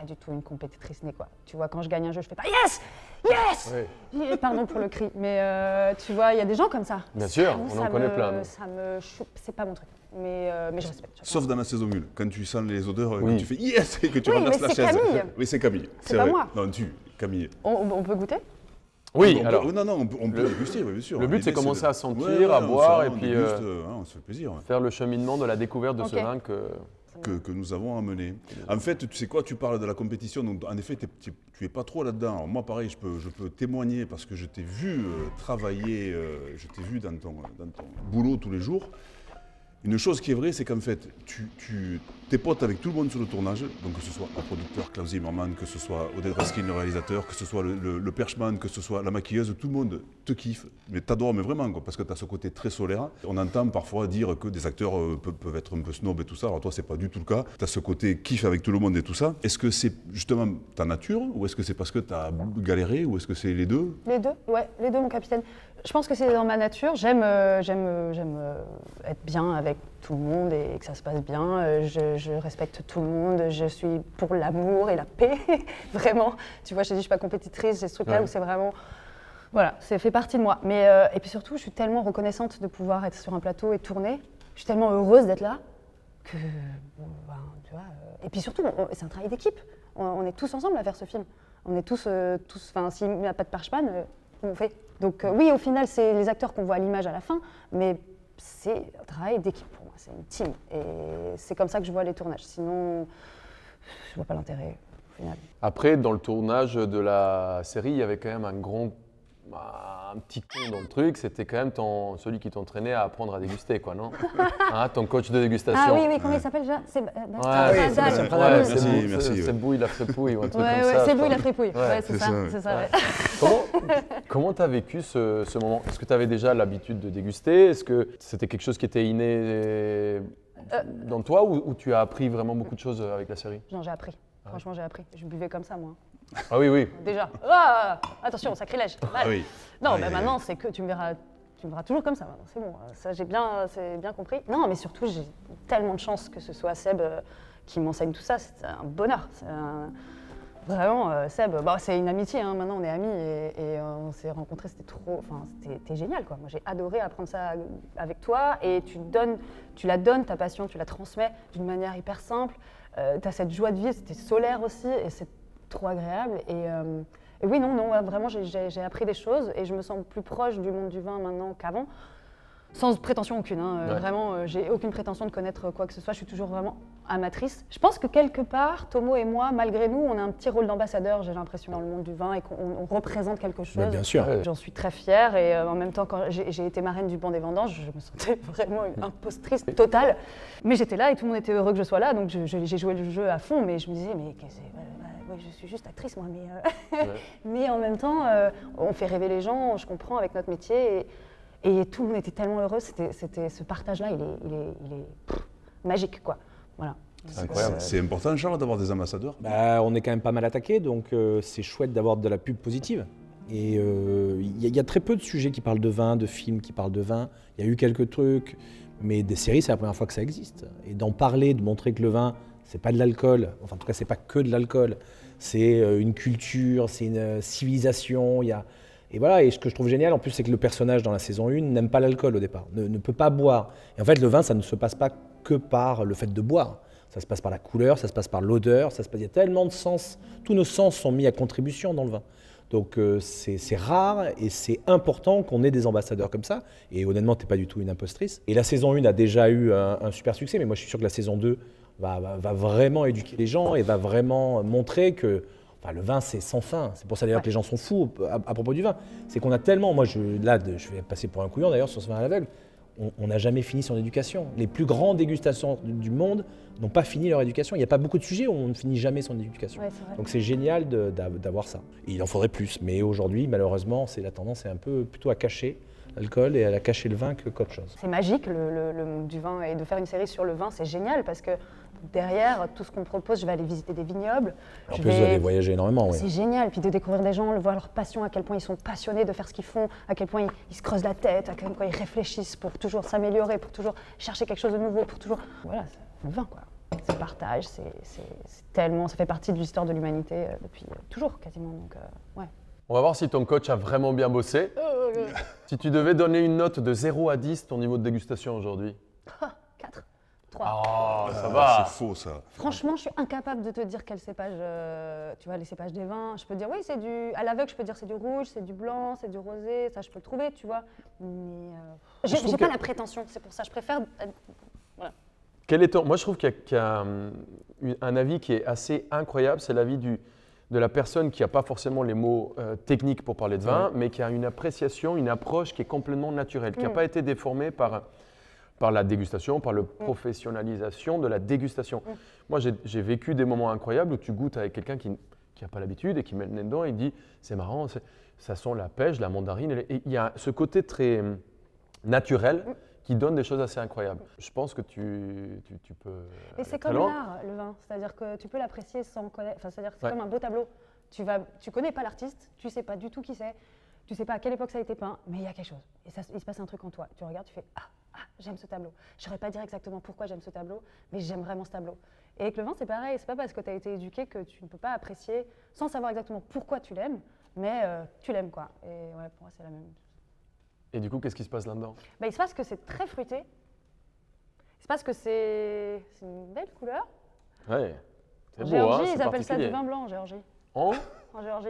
du tout une compétitrice née quoi. Tu vois, quand je gagne un jeu, je fais pas yes, yes. Oui. Pardon pour le cri, mais tu vois, il y a des gens comme ça. Bien sûr, on en connaît plein. C'est pas mon truc, mais je respecte. Sauf dans la saison 1, quand tu sens les odeurs, quand tu fais yes et que tu renverses la mais chaise. c'est Camille. Oui, c'est Camille. C'est pas vrai. moi. Non, Camille. On peut goûter? Oui, on alors. Peut, non, on peut déguster, oui, bien sûr. Le but, c'est L'idée, commencer à sentir, ouais, à boire, et on puis déguste, on se fait plaisir. faire le cheminement de la découverte de Ok. ce vin Que nous avons amené. En fait, tu sais quoi, tu parles de la compétition, donc en effet, tu es pas trop là-dedans. Alors, moi, pareil, je peux témoigner parce que je t'ai vu travailler, je t'ai vu dans ton boulot tous les jours. Une chose qui est vraie, c'est qu'en fait, t'es pote avec tout le monde sur le tournage, donc que ce soit le producteur Klaus Zimmermann, que ce soit Oded Raskin, le réalisateur, que ce soit le perchman, que ce soit la maquilleuse, tout le monde te kiffe, mais t'adore, mais vraiment, quoi, parce que t'as ce côté très solaire. On entend parfois dire que des acteurs peuvent être un peu snob et tout ça, alors toi, c'est pas du tout le cas. T'as ce côté kiff avec tout le monde et tout ça. Est-ce que c'est justement ta nature, ou est-ce que c'est parce que t'as galéré, ou est-ce que c'est les deux? Les deux, ouais, les deux, mon capitaine. Je pense que c'est dans ma nature. J'aime être bien avec tout le monde et que ça se passe bien. Je respecte tout le monde. Je suis pour l'amour et la paix, vraiment. Tu vois, je t'ai dit, je suis pas compétitrice. J'ai ce truc-là où c'est vraiment, voilà, ça fait partie de moi. Mais et puis surtout, je suis tellement reconnaissante de pouvoir être sur un plateau et tourner. Je suis tellement heureuse d'être là que, bon, ben, tu vois. Et puis surtout, c'est un travail d'équipe. On est tous ensemble à faire ce film. On est tous, enfin, s'il n'y a pas de Parchman, comment on fait? Donc oui, au final, c'est les acteurs qu'on voit à l'image à la fin, mais c'est un travail d'équipe pour moi, c'est une team. Et c'est comme ça que je vois les tournages. Sinon, je vois pas l'intérêt au final. Après, dans le tournage de la série, il y avait quand même un petit con dans le truc, c'était quand même celui qui t'entraînait à apprendre à déguster, quoi, non? Hein, ton coach de dégustation. Ah oui, comment il s'appelle déjà? C'est merci. C'est Bouille la fripouille ou un truc ouais, comme ça. c'est Bouille la fripouille. Ouais, c'est ça. Comment tu as vécu ce moment? Est-ce que tu avais déjà l'habitude de déguster? Est-ce que c'était quelque chose qui était inné dans toi ou tu as appris vraiment beaucoup de choses avec la série? Non, j'ai appris. Franchement, j'ai appris. Je buvais comme ça, moi. Ah oui. Déjà. Ah, attention, sacrilège. Ah oui. Non, maintenant, c'est que tu me verras toujours comme ça. Maintenant. C'est bon, ça c'est bien compris. Non, mais surtout, j'ai tellement de chance que ce soit Seb qui m'enseigne tout ça. C'est un bonheur. Vraiment, Seb, c'est une amitié. Hein. Maintenant, on est amis et on s'est rencontrés. C'était génial, quoi. Moi, j'ai adoré apprendre ça avec toi et tu la donnes ta passion, tu la transmets d'une manière hyper simple. Tu as cette joie de vivre, c'était solaire aussi et c'est trop agréable. Et oui, non, vraiment, j'ai appris des choses et je me sens plus proche du monde du vin maintenant qu'avant. Sans prétention aucune, hein. Ouais. Vraiment, j'ai aucune prétention de connaître quoi que ce soit, je suis toujours vraiment amatrice. Je pense que quelque part, Tomo et moi, malgré nous, on a un petit rôle d'ambassadeur, j'ai l'impression, dans le monde du vin et qu'on représente quelque chose. Mais bien sûr. J'en suis très fière et en même temps, quand j'ai été marraine du banc des vendanges, je me sentais vraiment une impostrice totale. Mais j'étais là et tout le monde était heureux que je sois là, donc j'ai joué le jeu à fond, mais je me disais, mais je suis juste actrice, moi, mais en même temps, on fait rêver les gens, je comprends, avec notre métier. Et tout le monde était tellement heureux, c'était ce partage-là, il est magique, quoi. Voilà. C'est incroyable. C'est important, Charles, d'avoir des ambassadeurs? On est quand même pas mal attaqué, donc c'est chouette d'avoir de la pub positive. Et il y a très peu de sujets qui parlent de vin, de films qui parlent de vin. Il y a eu quelques trucs, mais des séries, c'est la première fois que ça existe. Et d'en parler, de montrer que le vin, c'est pas de l'alcool, enfin en tout cas, c'est pas que de l'alcool. C'est une culture, c'est une civilisation, Et voilà, et ce que je trouve génial en plus, c'est que le personnage dans la saison 1 n'aime pas l'alcool au départ, ne peut pas boire. Et en fait, le vin, ça ne se passe pas que par le fait de boire. Ça se passe par la couleur, ça se passe par l'odeur, il y a tellement de sens. Tous nos sens sont mis à contribution dans le vin. Donc c'est rare et c'est important qu'on ait des ambassadeurs comme ça. Et honnêtement, tu n'es pas du tout une impostrice. Et la saison 1 a déjà eu un super succès, mais moi je suis sûr que la saison 2 va vraiment éduquer les gens et va vraiment montrer que le vin, c'est sans fin. C'est pour ça d'ailleurs que les gens sont fous à propos du vin. C'est qu'on a tellement, je vais passer pour un couillon d'ailleurs sur ce vin à l'aveugle, on n'a jamais fini son éducation. Les plus grands dégustateurs du monde n'ont pas fini leur éducation. Il n'y a pas beaucoup de sujets où on ne finit jamais son éducation. Ouais, c'est vrai. Donc c'est génial d'avoir ça. Et il en faudrait plus. Mais aujourd'hui, malheureusement, la tendance est un peu plutôt à cacher l'alcool et à cacher le vin qu'autre chose. C'est magique le monde du vin et de faire une série sur le vin, c'est génial parce que derrière tout ce qu'on propose, je vais aller visiter des vignobles. En plus, vous allez voyager énormément. Oui. C'est génial, puis de découvrir des gens, de voir leur passion, à quel point ils sont passionnés de faire ce qu'ils font, à quel point ils se creusent la tête, à quel point ils réfléchissent pour toujours s'améliorer, pour toujours chercher quelque chose de nouveau, pour toujours... Voilà, c'est le vin quoi. C'est le partage, c'est tellement... Ça fait partie de l'histoire de l'humanité depuis toujours quasiment, donc ouais. On va voir si ton coach a vraiment bien bossé. Si tu devais donner une note de 0 à 10, ton niveau de dégustation aujourd'hui? 4, 3. Oh, ça va. C'est faux ça. Franchement, je suis incapable de te dire quel cépage, tu vois, les cépages des vins. Je peux dire, oui, c'est du... À l'aveugle, je peux dire c'est du rouge, c'est du blanc, c'est du rosé, ça je peux le trouver, tu vois. Mais j'ai pas la prétention, c'est pour ça, je préfère... Voilà. Quel est ton... Moi, je trouve qu'il y a un avis qui est assez incroyable, c'est l'avis de la personne qui n'a pas forcément les mots techniques pour parler de vin, mais qui a une appréciation, une approche qui est complètement naturelle, qui n'a pas été déformée par la dégustation, par la professionnalisation de la dégustation. Moi, j'ai vécu des moments incroyables où tu goûtes avec quelqu'un qui n'a pas l'habitude et qui met le nez dedans et il dit « c'est marrant, ça sent la pêche, la mandarine ». Et il y a ce côté très naturel qui donne des choses assez incroyables. Je pense que tu peux... Et c'est comme l'art, le vin. C'est-à-dire que tu peux l'apprécier sans connaître... Enfin, c'est-à-dire que c'est comme un beau tableau. Tu connais pas l'artiste, tu sais pas du tout qui c'est, tu sais pas à quelle époque ça a été peint, mais il y a quelque chose. Et il se passe un truc en toi. Tu regardes, tu fais « Ah, j'aime ce tableau ». Je saurais pas dire exactement pourquoi j'aime ce tableau, mais j'aime vraiment ce tableau. Et avec le vin, c'est pareil. C'est pas parce que tu as été éduqué que tu ne peux pas apprécier sans savoir exactement pourquoi tu l'aimes, mais tu l'aimes, quoi. Et ouais, pour moi, c'est la même chose. Et du coup, qu'est-ce qui se passe là-dedans? Il se passe que c'est très fruité. Il se passe que c'est une belle couleur. Ouais, c'est En beau, Géorgie, hein, c'est ils appellent ça du particulier. vin blanc en Géorgie. En En Géorgie.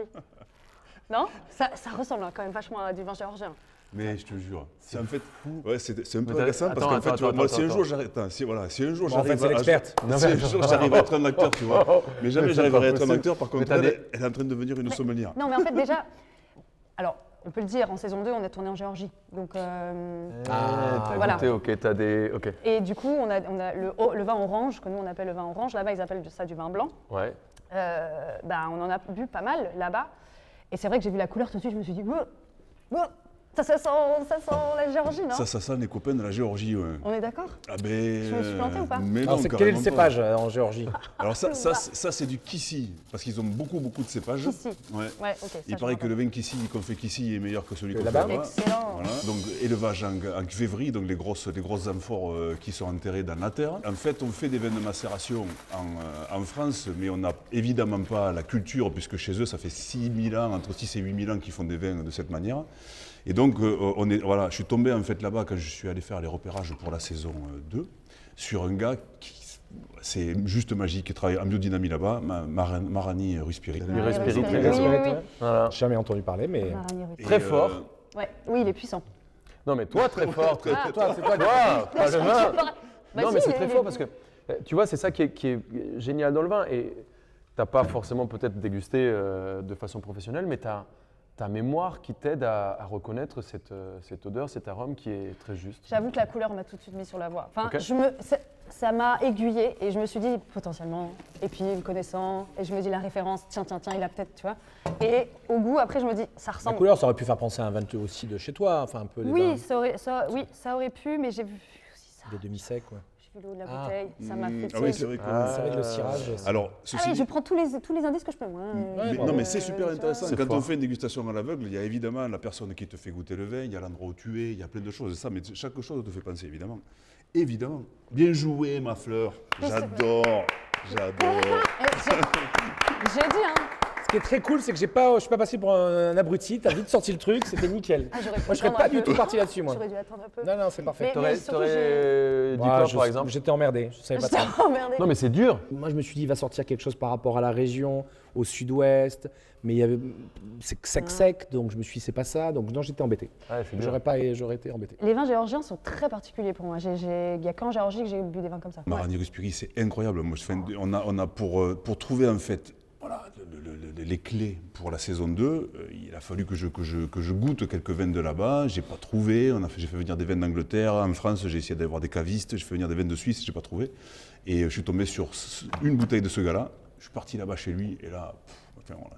Non, ça ressemble quand même vachement à du vin géorgien. Mais je te jure, c'est en fait, ouais, c'est un peu Mais agaçant parce qu'en fait, tu vois, moi, si un jour j'arrive, si un jour Bon, en fait, j'arrive c'est l'experte. si un jour j'arrive à être un acteur, tu vois, mais jamais Mais c'est j'arriverai à pas être un possible. acteur. Par contre, Mais t'as elle est en train de devenir une sommelière. Non, mais en fait, déjà, alors, on peut le dire, en saison 2, on est tourné en Géorgie. Donc, t'as voilà. goûté, ok, t'as des... Ok. Et du coup, on a le vin orange, que nous on appelle le vin orange. Là-bas, ils appellent ça du vin blanc. Ouais. On en a bu pas mal là-bas. Et c'est vrai que j'ai vu la couleur tout de suite, je me suis dit, ça sent la Géorgie, non? Ça sent les copains de la Géorgie, ouais. On est d'accord? Ah ben, Je me suis planté ou pas? Mais Alors, non, quel est le carrément cépage en Géorgie? pas. Alors ça c'est du Kissi, parce qu'ils ont beaucoup de cépages. Kissi. Ouais. Ouais, ok. Il paraît que le vin Kissi qu'on fait Kissi est meilleur que celui qu'on fait là-bas. là-bas. Excellent. Voilà. Donc élevage en cuivrerie, donc les grosses amphores qui sont enterrées dans la terre. En fait, on fait des vins de macération en France, mais on n'a évidemment pas la culture, puisque chez eux, ça fait 6000 ans, entre 6 et 8000 ans qu'ils font des vins de cette manière. Et donc, je suis tombé en fait là-bas quand je suis allé faire les repérages pour la saison 2, sur un gars qui, c'est juste magique, qui travaille en biodynamie là-bas, Marani Ruspiri. Voilà. Jamais entendu parler, mais Très fort. Oui, il est puissant. Non, mais toi, très fort. toi, c'est quoi? Toi, pas le vin. Bah Non, si, mais c'est il très est- fort parce que, tu vois, c'est ça qui est génial dans le vin. Et t'as pas forcément peut-être dégusté de façon professionnelle, mais t'as ta mémoire qui t'aide à reconnaître cette odeur, cet arôme qui est très juste. J'avoue que la couleur m'a tout de suite mis sur la voie. Enfin, Ok. ça m'a aiguillée et je me suis dit potentiellement, et puis me connaissant, et je me dis la référence, tiens, il a peut-être, tu vois. Et au goût, après, je me dis, ça La ressemble. couleur, ça aurait pu faire penser à un vin aussi de chez toi, enfin un peu des Oui, vins ça aurait pu, mais j'ai vu aussi ça. des demi-secs. Ouais. J'ai vu l'eau de la Ah. bouteille, ça m'a fait. Ah oui, c'est vrai que... C'est vrai que le cirage. Alors, Ah ceci oui, dit, je prends tous les indices que je peux, moi. non, mais c'est super intéressant. C'est Quand fort. on fait une dégustation à l'aveugle, il y a évidemment la personne qui te fait goûter le vin, il y a l'endroit où tu es, il y a plein de choses. Ça, mais chaque chose te fait penser, évidemment. Évidemment. Bien joué, ma fleur. J'adore. J'ai dit, hein. Ce qui est très cool, c'est que je suis pas passé pour un abruti, t'as vite sorti le truc, c'était nickel. Ah, j'aurais pu Moi, je serais attendre pas un du peu. tout parti là-dessus, moi. J'aurais dû attendre un peu. Non, c'est parfait. Mais surtout, T'aurais dit Moi, quoi, par exemple? J'étais emmerdé, je savais pas J'étais ça. emmerdée. Non, mais c'est dur. Moi, je me suis dit, il va sortir quelque chose par rapport à la région, au sud-ouest, mais il y avait, c'est sec, donc je me suis dit, c'est pas ça, donc non, j'étais embêté. Ouais, c'est dur. J'aurais été embêté. Les vins géorgiens sont très particuliers pour moi. Il n'y a qu'en Géorgie que j'ai bu des vins comme ça. Ouais. Marani Ruspiri, c'est incroyable. Moi, on a pour trouver en fait voilà, les clés pour la saison 2, il a fallu que je goûte quelques vins de là-bas. J'ai pas trouvé. J'ai fait venir des vins d'Angleterre. En France, j'ai essayé d'avoir des cavistes. J'ai fait venir des vins de Suisse. J'ai pas trouvé. Et je suis tombé sur une bouteille de ce gars-là. Je suis parti là-bas chez lui. Et là,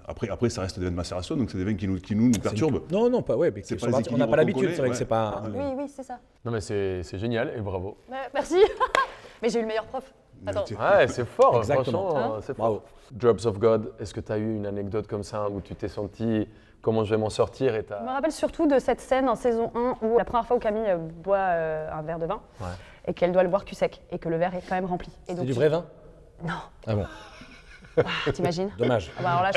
après, ça reste des vins de macération. Donc c'est des vins qui nous perturbent. Non, pas ouais. Mais C'est pas on les n'a équilibres pas l'habitude. qu'on connaît, C'est vrai que ouais. c'est pas. Oui, c'est ça. Non mais c'est génial et bravo. Merci. Mais j'ai eu le meilleur prof. Attends. Ouais, c'est fort, Exactement. franchement, c'est fort. Bravo. Drops of God, est-ce que tu as eu une anecdote comme ça où tu t'es senti comment je vais m'en sortir et Je me rappelle surtout de cette scène en saison 1 où la première fois où Camille boit un verre de vin et qu'elle doit le boire cul sec et que le verre est quand même rempli. Et C'est du vrai vin? Non. Ah bon. T'imagines? Dommage. Ah bah alors là,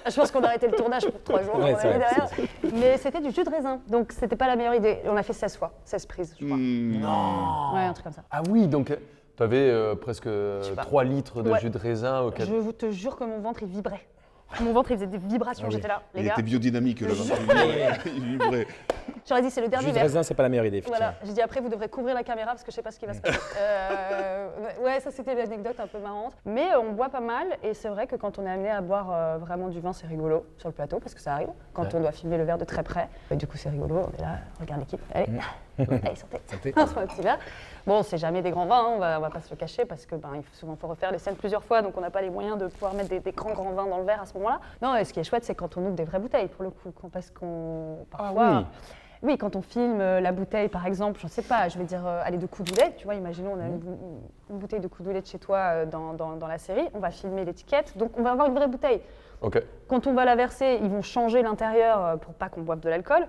je pense qu'on a arrêté le tournage pour 3 jours. Ouais, c'est vrai, derrière. Mais c'était du jus de raisin, donc c'était pas la meilleure idée. On a fait 16 fois, 16 prises, je crois. Non. Ouais, un truc comme ça. Ah oui, donc tu avais presque pas. 3 litres de Ouais. jus de raisin auquel... Je vous te jure que mon ventre, il vibrait. Mon ventre, il faisait des vibrations, Ah oui. j'étais là. Les Il gars, était biodynamique, le vin. Il vibrait. j'aurais dit c'est le dernier Jus de verre. raisin, c'est pas la meilleure idée. Voilà, effectivement. j'ai dit après vous devrez couvrir la caméra parce que je sais pas ce qui va se passer. Ouais, ça c'était l'anecdote un peu marrante. Mais on boit pas mal et c'est vrai que quand on est amené à boire vraiment du vin, c'est rigolo sur le plateau parce que ça arrive. Quand on doit filmer le verre de très près, et du coup c'est rigolo, on est là, regarde l'équipe, allez, allez santé. Santé. On se prend un petit verre. Bon, c'est jamais des grands vins, hein, on va pas se le cacher parce que souvent faut refaire les scènes plusieurs fois, donc on n'a pas les moyens de pouvoir mettre des grands vins dans le verre à ce moment-là. Non, et ce qui est chouette, c'est quand on ouvre des vraies bouteilles pour le coup, parce qu'on parfois. Oui, quand on filme la bouteille, par exemple, je ne sais pas, je vais dire, allez, de Coudoulet, tu vois, imaginons, on a une bouteille de Coudoulet de chez toi dans la série, on va filmer l'étiquette, donc on va avoir une vraie bouteille. Ok. Quand on va la verser, ils vont changer l'intérieur pour pas qu'on boive de l'alcool,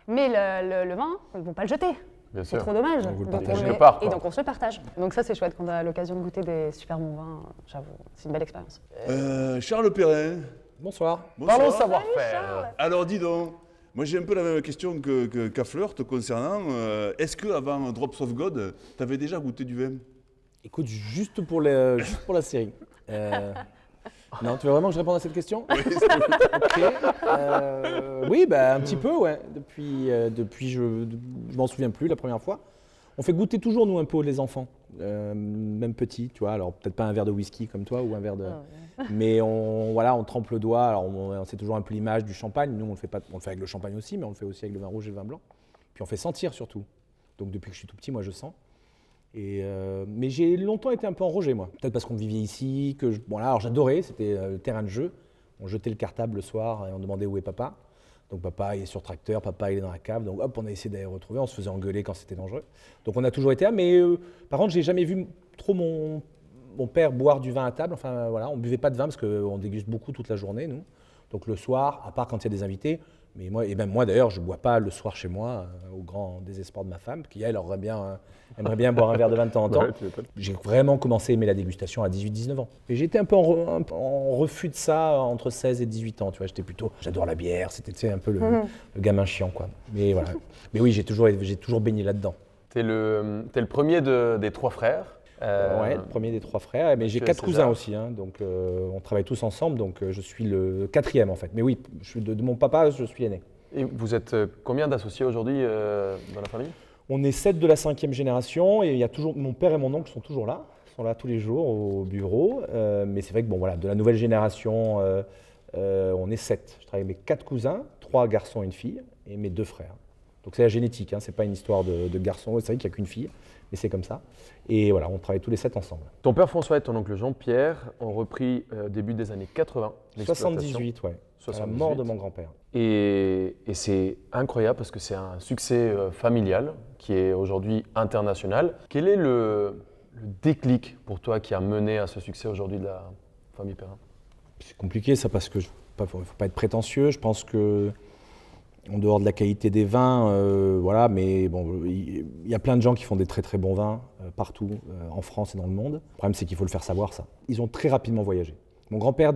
mais le vin, ils vont pas le jeter. Bien C'est sûr. trop dommage. vous le Donc, partagez quelque part, quoi. et donc on se le partage. Donc ça, c'est chouette qu'on a l'occasion de goûter des super bons vins, j'avoue, c'est une belle expérience. Charles Perrin. Bonsoir. Bonsoir. Parlons savoir-faire. Alors dis donc, moi j'ai un peu la même question qu'à Fleur te concernant. Est-ce qu'avant Drops of God, tu avais déjà goûté du vin? Écoute, juste pour la série. Non, tu veux vraiment que je réponde à cette question? Oui, s'il te plaît. Ok. Oui, bah, un petit peu, ouais. Depuis je m'en souviens plus la première fois. On fait goûter toujours, nous, un peu les enfants, même petits, tu vois. Alors, peut-être pas un verre de whisky comme toi ou un verre de... Mais on trempe le doigt. Alors, c'est toujours un peu l'image du champagne. Nous, on le fait avec le champagne aussi, mais on le fait aussi avec le vin rouge et le vin blanc. Puis on fait sentir surtout. Donc, depuis que je suis tout petit, moi, je sens. Mais j'ai longtemps été un peu enragé, moi. Peut-être parce qu'on vivait ici, alors j'adorais, c'était le terrain de jeu. On jetait le cartable le soir et on demandait où est papa. Donc papa il est sur tracteur, papa il est dans la cave. Donc hop, on a essayé d'aller retrouver, on se faisait engueuler quand c'était dangereux. Donc on a toujours été là, mais par contre j'ai jamais vu trop mon père boire du vin à table. Enfin voilà, on buvait pas de vin parce qu'on déguste beaucoup toute la journée, nous. Donc le soir, à part quand il y a des invités, mais moi d'ailleurs, je ne bois pas le soir chez moi, au grand désespoir de ma femme, qui elle aimerait bien boire un verre de vin de temps en temps. Ouais, tu m'étonnes. J'ai vraiment commencé à aimer la dégustation à 18-19 ans. Et j'étais un peu en refus de ça entre 16 et 18 ans. Tu vois, j'adore la bière, c'était un peu le gamin chiant, quoi. Mais voilà. Mais oui, j'ai toujours baigné là-dedans. T'es le premier des 3 frères. Ouais, le premier des 3 frères. Mais j'ai tu es 4 cousins César. aussi, hein, donc on travaille tous ensemble. Donc je suis le 4e en fait. Mais oui, de mon papa, je suis l'aîné. Et vous êtes combien d'associés aujourd'hui dans la famille? On est 7 de la 5e génération et il y a toujours mon père et mon oncle sont toujours là. Ils sont là tous les jours au bureau. Mais c'est vrai que de la nouvelle génération, on est 7. Je travaille avec mes 4 cousins, 3 garçons et une fille, et mes 2 frères. Donc c'est la génétique, hein, c'est pas une histoire de garçon. C'est vrai qu'il n'y a qu'une fille, mais c'est comme ça. Et voilà, on travaille tous les 7 ensemble. Ton père François et ton oncle Jean-Pierre ont repris début des années 80 l'exploitation. 78, ouais. À la 78. mort de mon grand-père. Et c'est incroyable parce que c'est un succès familial qui est aujourd'hui international. Quel est le déclic pour toi qui a mené à ce succès aujourd'hui de la famille Perrin? C'est compliqué ça parce que faut pas être prétentieux. Je pense que en dehors de la qualité des vins, mais bon, il y a plein de gens qui font des très très bons vins partout en France et dans le monde. Le problème c'est qu'il faut le faire savoir ça. Ils ont très rapidement voyagé. Mon grand-père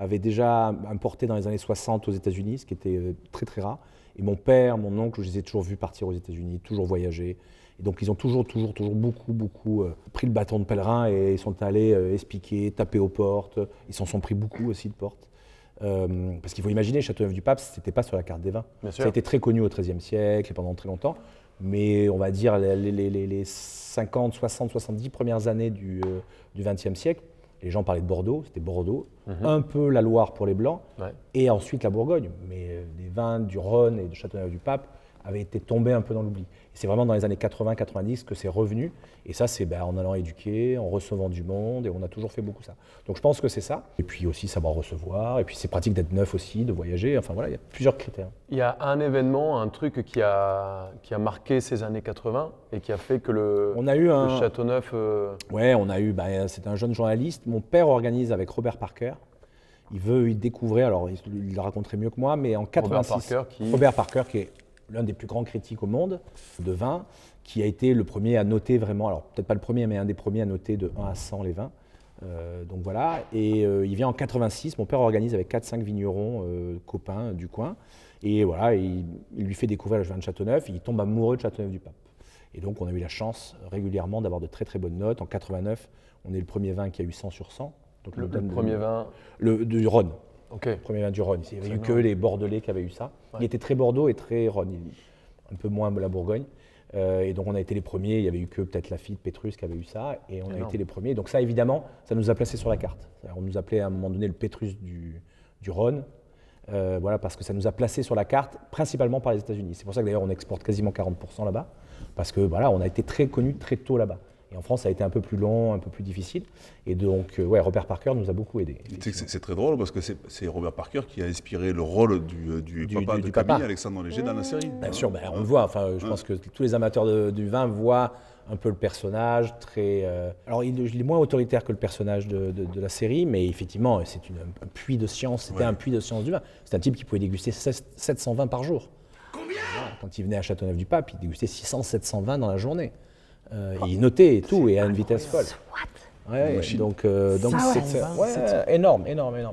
avait déjà importé dans les années 60 aux États-Unis, ce qui était très très rare. Et mon père, mon oncle, je les ai toujours vus partir aux États-Unis, toujours voyager. Et donc ils ont toujours beaucoup pris le bâton de pèlerin et ils sont allés expliquer, taper aux portes. Ils s'en sont pris beaucoup aussi de portes. Parce qu'il faut imaginer, Châteauneuf-du-Pape, c'était pas sur la carte des vins. Bien sûr. Ça a été très connu au XIIIe siècle et pendant très longtemps. Mais on va dire les 50, 60, 70 premières années du XXe siècle, Les gens parlaient de Bordeaux, c'était Bordeaux, un peu la Loire pour les Blancs, et ensuite la Bourgogne. Mais les vins du Rhône et de Châteauneuf-du-Pape avaient été tombés un peu dans l'oubli. C'est vraiment dans les années 80-90 que c'est revenu. Et ça, c'est en allant éduquer, en recevant du monde, et on a toujours fait beaucoup ça. Donc je pense que c'est ça. Et puis aussi savoir recevoir, et puis c'est pratique d'être neuf aussi, de voyager. Enfin voilà, il y a plusieurs critères. Il y a un événement, un truc qui a marqué ces années 80 et qui a fait que le Châteauneuf... Ouais, on a eu, c'est un jeune journaliste. Mon père organise avec Robert Parker. Il veut y découvrir, alors il le raconterait mieux que moi, mais en 86, Robert Parker qui est l'un des plus grands critiques au monde de vin, qui a été le premier à noter vraiment, alors peut-être pas le premier, mais un des premiers à noter de 1 à 100 les vins. Donc voilà, et il vient en 86, mon père organise avec 4-5 vignerons copains du coin, et voilà, il lui fait découvrir le vin de Châteauneuf, il tombe amoureux de Châteauneuf-du-Pape. Et donc on a eu la chance régulièrement d'avoir de très très bonnes notes. En 89, on est le premier vin qui a eu 100 sur 100. Donc le premier vin du Rhône. Okay. Le premier vin du Rhône. Il n'y avait eu que les Bordelais qui avaient eu ça. Ouais. Il était très Bordeaux et très Rhône, un peu moins la Bourgogne. Et donc on a été les premiers, il n'y avait eu que peut-être Lafite, Pétrus qui avait eu ça, et on a été les premiers. Donc ça évidemment, ça nous a placés sur la carte. On nous appelait à un moment donné le Pétrus du Rhône, voilà, parce que ça nous a placés sur la carte, principalement par les États-Unis. C'est pour ça que d'ailleurs on exporte quasiment 40% là-bas, parce que voilà, on a été très connus très tôt là-bas. Et en France, ça a été un peu plus long, un peu plus difficile. Et donc, Robert Parker nous a beaucoup aidés. C'est très drôle parce que c'est Robert Parker qui a inspiré le rôle du papa de Camille, Alexandre Léger, dans la série. Bien sûr, on le voit. Enfin, je pense que tous les amateurs du vin voient un peu le personnage. Alors, il est moins autoritaire que le personnage de la série, mais effectivement, c'est un puits de science. C'était un puits de science du vin. C'est un type qui pouvait déguster 700 vins par jour. Combien ? Quand il venait à Châteauneuf-du-Pape, il dégustait 600-700 vins dans la journée. Et il notait et tout, et à une vitesse folle. Ouais, donc c'est énorme.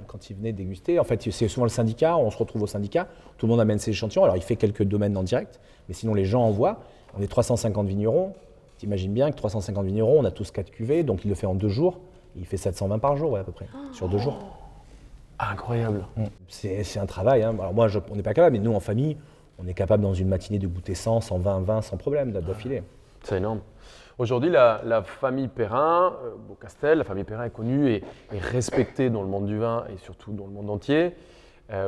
Quand il venait déguster, en fait, c'est souvent le syndicat, on se retrouve au syndicat, tout le monde amène ses échantillons. Alors, il fait quelques domaines en direct, mais sinon, les gens envoient. On est 350 vignerons. T'imagines bien que 350 vignerons, on a tous 4 cuvées, donc il le fait en 2 jours. Il fait 720 par jour, à peu près, sur 2 jours. Incroyable. C'est un travail. Alors, moi, on n'est pas capable, mais nous, en famille, on est capable dans une matinée de goûter 100, 120 vins sans problème, d'affilée. C'est énorme. Aujourd'hui, la famille Perrin, Beaucastel, la famille Perrin est connue et respectée dans le monde du vin et surtout dans le monde entier.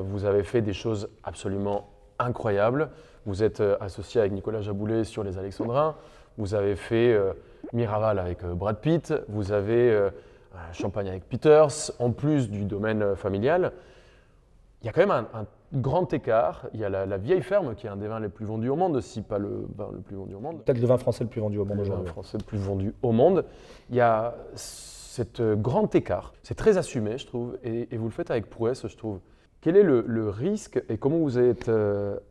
Vous avez fait des choses absolument incroyables. Vous êtes associé avec Nicolas Jaboulet sur les Alexandrins. Vous avez fait Miraval avec Brad Pitt. Vous avez Champagne avec Peters, en plus du domaine familial. Il y a quand même un grand écart. Il y a la vieille ferme qui est un des vins les plus vendus au monde, si pas le vin le plus vendu au monde. Peut-être le vin français le plus vendu au monde aujourd'hui. Le vin français le plus vendu au monde. Il y a cet grand écart. C'est très assumé, je trouve, et vous le faites avec prouesse, je trouve. Quel est le risque et comment vous êtes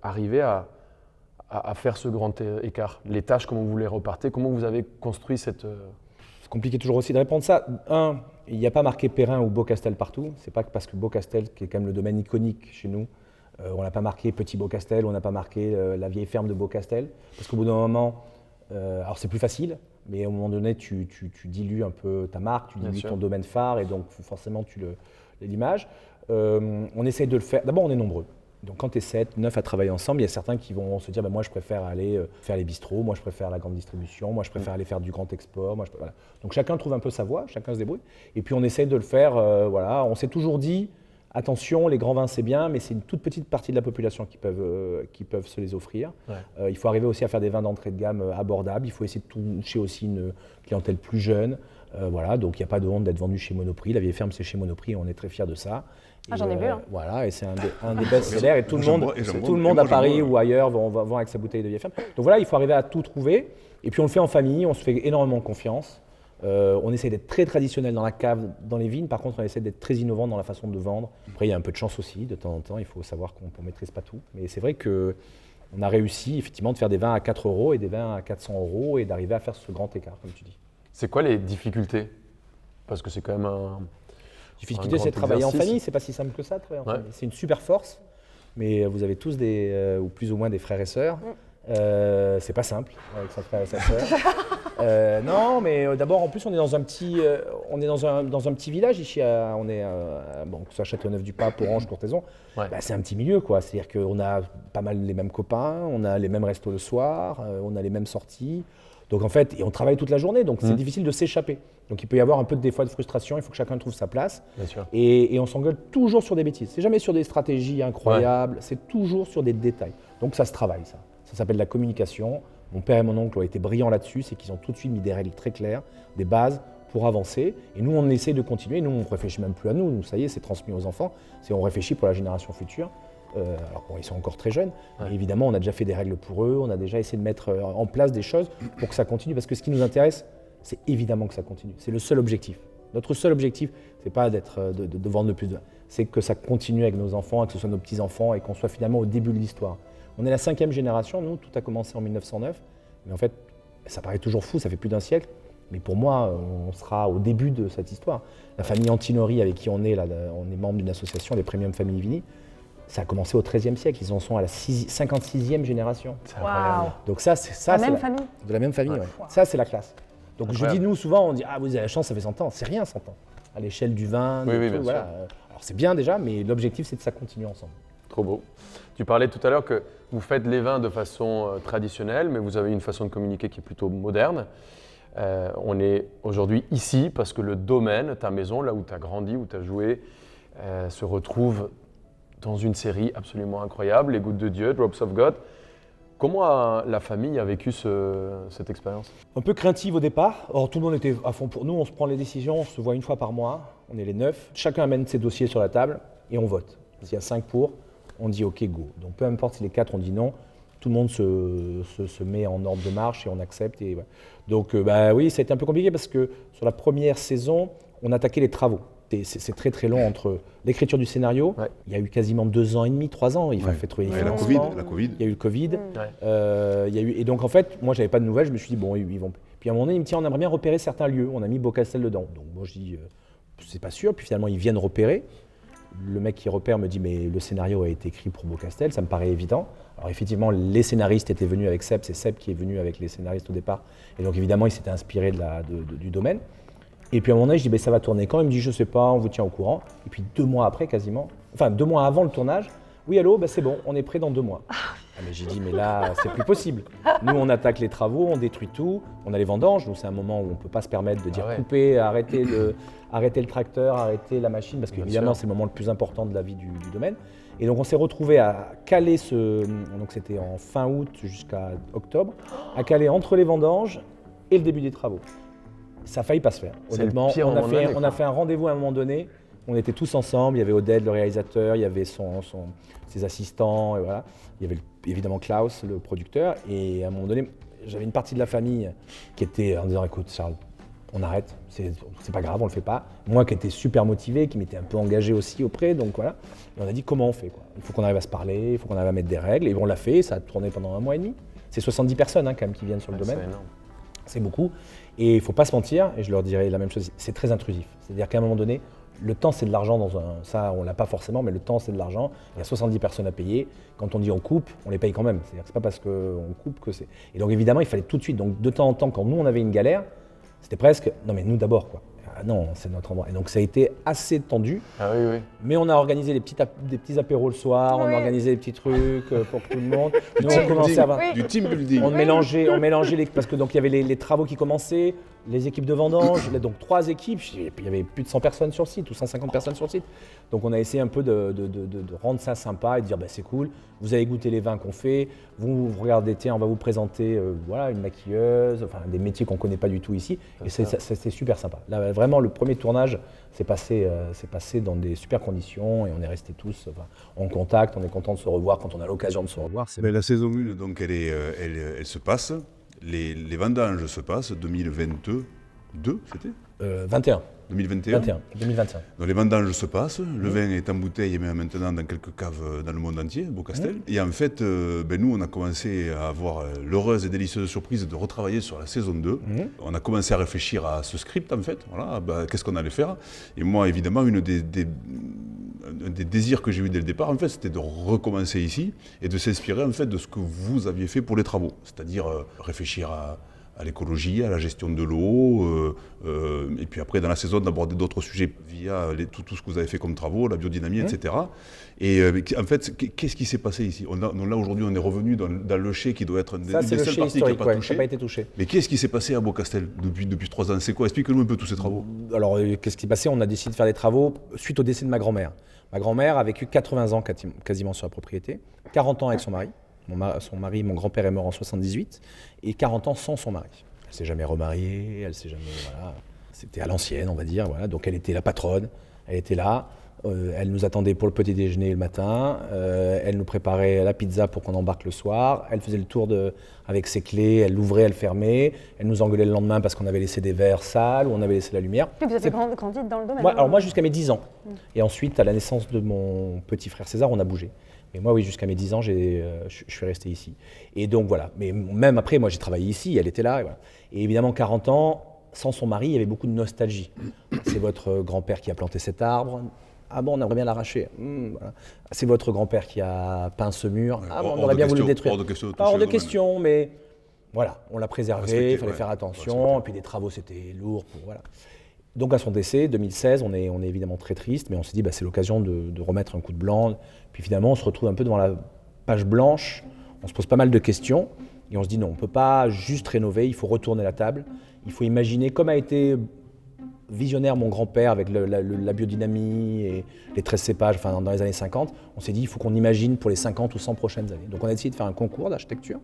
arrivé à faire ce grand écart? Les tâches, comment vous les repartez? Comment vous avez construit cette... C'est compliqué toujours aussi de répondre ça. Il n'y a pas marqué Perrin ou Beaucastel partout. C'est pas parce que Beaucastel, qui est quand même le domaine iconique chez nous, on n'a pas marqué Petit Beaucastel, on n'a pas marqué la vieille ferme de Beaucastel. Parce qu'au bout d'un moment, alors c'est plus facile, mais à un moment donné, tu dilues un peu ta marque, tu dilues ton domaine phare, et donc forcément, l'image. On essaye de le faire. D'abord, on est nombreux. Donc quand tu es 7, 9 à travailler ensemble, il y a certains qui vont se dire moi je préfère aller faire les bistrots, moi je préfère la grande distribution, moi je préfère aller faire du grand export. Voilà. Donc chacun trouve un peu sa voie, chacun se débrouille. Et puis on essaye de le faire, voilà. On s'est toujours dit, attention, les grands vins c'est bien, mais c'est une toute petite partie de la population qui peuvent se les offrir. Ouais. Il faut arriver aussi à faire des vins d'entrée de gamme abordables, il faut essayer de toucher aussi une clientèle plus jeune. Voilà, donc il n'y a pas de honte d'être vendu chez Monoprix. La vieille ferme, c'est chez Monoprix et on est très fiers de ça. J'en ai vu. Hein. Voilà, et c'est un des best-sellers. Et tout le monde à Paris ou ailleurs vont avec sa bouteille de vieille ferme. Donc voilà, il faut arriver à tout trouver. Et puis on le fait en famille, on se fait énormément confiance. On essaie d'être très traditionnel dans la cave, dans les vignes. Par contre, on essaie d'être très innovant dans la façon de vendre. Après, il y a un peu de chance aussi, de temps en temps. Il faut savoir qu'on ne maîtrise pas tout. Mais c'est vrai qu'on a réussi effectivement de faire des vins à 4 € et des vins à 400 € et d'arriver à faire ce grand écart, comme tu dis. C'est quoi les difficultés? Parce que c'est quand même un... difficulté, c'est de travailler en famille. C'est pas si simple que ça, de travailler en famille. C'est une super force, mais vous avez tous ou plus ou moins des frères et sœurs. C'est pas simple avec son frère et sa sœur. Non, mais d'abord, en plus, on est dans un petit, dans un petit village ici. On est, bon, que ce soit Châteauneuf-du-Pape, Orange, Courthézon. Ouais. Bah, c'est un petit milieu, quoi. C'est-à-dire qu'on a pas mal les mêmes copains, on a les mêmes restos le soir, on a les mêmes sorties. Donc en fait, et on travaille toute la journée, donc c'est difficile de s'échapper. Donc il peut y avoir un peu des fois de frustration, il faut que chacun trouve sa place. Bien sûr. Et on s'engueule toujours sur des bêtises. C'est jamais sur des stratégies incroyables, c'est toujours sur des détails. Donc ça se travaille, ça. Ça s'appelle la communication. Mon père et mon oncle ont été brillants là-dessus, c'est qu'ils ont tout de suite mis des règles très claires, des bases pour avancer. Et nous, on essaie de continuer. Nous, on ne réfléchit même plus à nous. Nous, ça y est, c'est transmis aux enfants. On réfléchit pour la génération future. Alors bon, ils sont encore très jeunes, mais évidemment, on a déjà fait des règles pour eux, on a déjà essayé de mettre en place des choses pour que ça continue, parce que ce qui nous intéresse, c'est évidemment que ça continue. C'est le seul objectif. Notre seul objectif, c'est pas de vendre le plus de... C'est que ça continue avec nos enfants, que ce soit nos petits-enfants, et qu'on soit finalement au début de l'histoire. On est la 5e génération, nous, tout a commencé en 1909, mais en fait, ça paraît toujours fou, ça fait plus d'un siècle, mais pour moi, on sera au début de cette histoire. La famille Antinori, avec qui on est, là, on est membre d'une association, les Premium Family Vini. Ça a commencé au XIIIe siècle, ils en sont à la 56e génération. C'est incroyable. Donc ça, c'est ça. La même famille. De la même famille, Ouais. ouais. Ça, c'est la classe. Donc je Incroyable. dis, nous, souvent, on dit, ah, vous avez la chance, ça fait 100 ans. C'est rien, 100 ans. À l'échelle du vin, Oui, de oui, tout, bien voilà. sûr. Alors c'est bien déjà, mais l'objectif, c'est que ça continue ensemble. Trop beau. Tu parlais tout à l'heure que vous faites les vins de façon traditionnelle, mais vous avez une façon de communiquer qui est plutôt moderne. On est aujourd'hui ici parce que le domaine, ta maison, là où tu as grandi, où tu as joué, se retrouve dans une série absolument incroyable, Les Gouttes de Dieu, Drops of God. Comment la famille a vécu cette expérience? Un peu craintive au départ. Or, tout le monde était à fond pour nous. On se prend les décisions, on se voit une fois par mois. On est les 9. Chacun amène ses dossiers sur la table et on vote. S'il y a 5 pour, on dit OK, go. Donc peu importe si les 4 ont dit non, tout le monde se met en ordre de marche et on accepte. Et voilà. Donc oui, ça a été un peu compliqué parce que sur la première saison, on attaquait les travaux. C'est très très long entre l'écriture du scénario. Ouais. Il y a eu quasiment 2 ans et demi, 3 ans. Il fait trouver les Ouais, la financements. Covid. Il y a eu le Covid. Ouais. Il y a eu, et donc en fait, moi j'avais pas de nouvelles, je me suis dit bon, ils vont. Puis à un moment donné, il me dit tiens, on aimerait bien repérer certains lieux. On a mis Beaucastel dedans. Donc moi je dis c'est pas sûr. Puis finalement ils viennent repérer. Le mec qui repère me dit mais le scénario a été écrit pour Beaucastel, ça me paraît évident. Alors effectivement, les scénaristes étaient venus avec Seb, c'est Seb qui est venu avec les scénaristes au départ. Et donc évidemment, il s'était inspiré du domaine. Et puis à un moment donné, je dis ça va tourner quand? Il me dit je sais pas, on vous tient au courant. Et puis 2 mois après quasiment, enfin 2 mois avant le tournage, oui allô, c'est bon, on est prêt dans 2 mois. Ah, mais j'ai dit mais là c'est plus possible. Nous on attaque les travaux, on détruit tout, on a les vendanges, donc c'est un moment où on peut pas se permettre de dire Ah ouais. couper, arrêter le tracteur, arrêter la machine, parce Bien qu'évidemment sûr. c'est le moment le plus important de la vie du domaine. Et donc on s'est retrouvé à caler donc c'était en fin août jusqu'à octobre, à caler entre les vendanges et le début des travaux. Ça a failli pas se faire. C'est Honnêtement, le pire moment de l'année, on quoi. a fait un rendez-vous à un moment donné. On était tous ensemble. Il y avait Oded, le réalisateur, il y avait ses assistants, et voilà. Il y avait évidemment Klaus, le producteur. Et à un moment donné, j'avais une partie de la famille qui était en disant écoute, Charles, on arrête, c'est pas grave, on le fait pas. Moi qui étais super motivé, qui m'étais un peu engagé aussi auprès, donc voilà. Et on a dit comment on fait quoi. Il faut qu'on arrive à se parler, il faut qu'on arrive à mettre des règles. Et on l'a fait, ça a tourné pendant 1 mois et demi. C'est 70 personnes quand même qui viennent sur le domaine. C'est énorme. C'est beaucoup. Et il ne faut pas se mentir, et je leur dirais la même chose, c'est très intrusif. C'est-à-dire qu'à un moment donné, le temps c'est de l'argent dans un. Ça, on ne l'a pas forcément, mais le temps c'est de l'argent. Il y a 70 personnes à payer. Quand on dit on coupe, on les paye quand même. C'est-à-dire que ce n'est pas parce qu'on coupe que c'est. Et donc évidemment, il fallait tout de suite. Donc de temps en temps, quand nous on avait une galère, c'était presque non mais nous d'abord quoi. Ah non, c'est notre endroit. Et donc ça a été assez tendu. Ah oui, oui. Mais on a organisé des petits apéros le soir, on Oui. a organisé des petits trucs pour tout le monde. Nous, team on commençait à avoir. Oui. Du team building. On mélangeait les, parce que donc il y avait les travaux qui commençaient, les équipes de vendange, donc 3 équipes, et puis il y avait plus de 100 personnes sur le site ou 150 personnes sur le site. Donc on a essayé un peu de rendre ça sympa et de dire c'est cool, vous allez goûter les vins qu'on fait, vous regardez, tiens, on va vous présenter voilà, une maquilleuse, enfin des métiers qu'on ne connaît pas du tout ici, et c'est super sympa. Là vraiment le premier tournage s'est passé dans des super conditions et on est restés tous en contact, on est content de se revoir quand on a l'occasion de se revoir. Ben, la saison 1, donc, elle se passe. Les vendanges se passent. 2022, c'était 21, 2021. 2025. Donc les vendanges se passent. Le vin est en bouteille et même maintenant dans quelques caves dans le monde entier, Beaucastel. Et en fait, nous, on a commencé à avoir l'heureuse et délicieuse surprise de retravailler sur la saison 2. On a commencé à réfléchir à ce script, en fait. Voilà, qu'est-ce qu'on allait faire? Et moi, évidemment, un des désirs que j'ai eu dès le départ, en fait, c'était de recommencer ici et de s'inspirer en fait de ce que vous aviez fait pour les travaux, c'est-à-dire réfléchir à à l'écologie, à la gestion de l'eau, et puis après dans la saison d'aborder d'autres sujets via tout ce que vous avez fait comme travaux, la biodynamie, etc. Et en fait, qu'est-ce qui s'est passé ici? Là aujourd'hui on est revenu dans le chai qui doit être une des seules parties qui n'a pas été touché. Mais qu'est-ce qui s'est passé à Beaucastel depuis 3 ans? C'est quoi? Explique-nous un peu tous ces travaux. Alors qu'est-ce qui s'est passé? On a décidé de faire des travaux suite au décès de ma grand-mère. Ma grand-mère a vécu 80 ans quasiment sur la propriété, 40 ans avec son mari. Mon grand-père est mort en 78 et 40 ans sans son mari. Elle s'est jamais remariée, elle s'est jamais, voilà, c'était à l'ancienne, on va dire. Voilà. Donc elle était la patronne, elle était là, elle nous attendait pour le petit déjeuner le matin, elle nous préparait la pizza pour qu'on embarque le soir, elle faisait le tour avec ses clés, elle l'ouvrait, elle fermait, elle nous engueulait le lendemain parce qu'on avait laissé des verres sales ou on avait laissé la lumière. Et vous avez grandi dans le domaine? Moi jusqu'à mes 10 ans. Et ensuite, à la naissance de mon petit frère César, on a bougé. Mais moi, oui, jusqu'à mes 10 ans, je suis resté ici. Et donc voilà. Mais même après, moi, j'ai travaillé ici, elle était là. Et, voilà. Et évidemment, 40 ans, sans son mari, il y avait beaucoup de nostalgie. C'est votre grand-père qui a planté cet arbre. Ah bon, on aimerait bien l'arracher. Voilà. C'est votre grand-père qui a peint ce mur. Ah bon, on aurait bien voulu le détruire. Hors de question, mais voilà, on l'a préservé, il fallait faire attention. Et puis les travaux, c'était lourd. Voilà. Donc à son décès, 2016, on est évidemment très triste, mais on s'est dit c'est l'occasion de remettre un coup de blanc. Puis finalement, on se retrouve un peu devant la page blanche, on se pose pas mal de questions, et on se dit non, on ne peut pas juste rénover, il faut retourner la table, il faut imaginer, comme a été visionnaire mon grand-père avec la biodynamie et les 13 cépages dans les années 50, on s'est dit il faut qu'on imagine pour les 50 ou 100 prochaines années. Donc on a décidé de faire un concours d'architecture.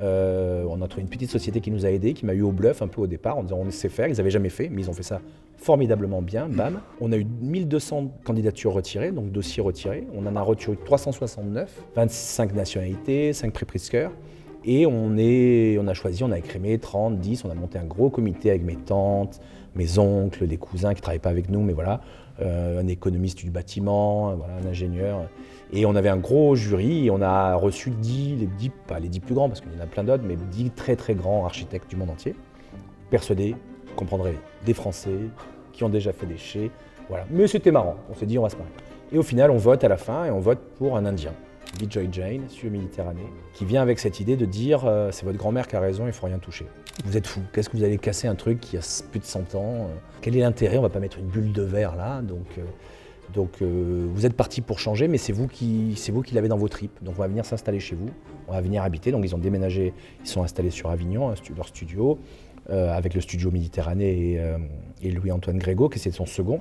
On a trouvé une petite société qui nous a aidés, qui m'a eu au bluff un peu au départ en disant on sait faire, ils n'avaient jamais fait, mais ils ont fait ça formidablement bien, bam. On a eu 1200 candidatures retirées, donc dossiers retirés, on en a retiré 369, 25 nationalités, 5 prix Pritzker, et on a écrémé 30, 10, on a monté un gros comité avec mes tantes, mes oncles, des cousins qui ne travaillaient pas avec nous, mais voilà, un économiste du bâtiment, voilà, un ingénieur. Et on avait un gros jury et on a reçu pas les 10 plus grands, parce qu'il y en a plein d'autres, mais 10 très très grands architectes du monde entier, persuadés, vous comprendrez, des Français qui ont déjà fait des chais, voilà. Mais c'était marrant, on s'est dit on va se marrer. Et au final, on vote à la fin et on vote pour un Indien, Bijoy Jain, sur Méditerranée, qui vient avec cette idée de dire c'est votre grand-mère qui a raison, il ne faut rien toucher. Vous êtes fous, qu'est-ce que vous allez casser un truc qui a plus de 100 ans Quel est l'intérêt? On ne va pas mettre une bulle de verre là, donc vous êtes partis pour changer, mais c'est vous qui l'avez dans vos tripes. Donc on va venir s'installer chez vous, on va venir habiter. Donc ils ont déménagé, ils sont installés sur Avignon, leur studio, avec le studio Méditerranée et Louis-Antoine Grégo, qui était son second,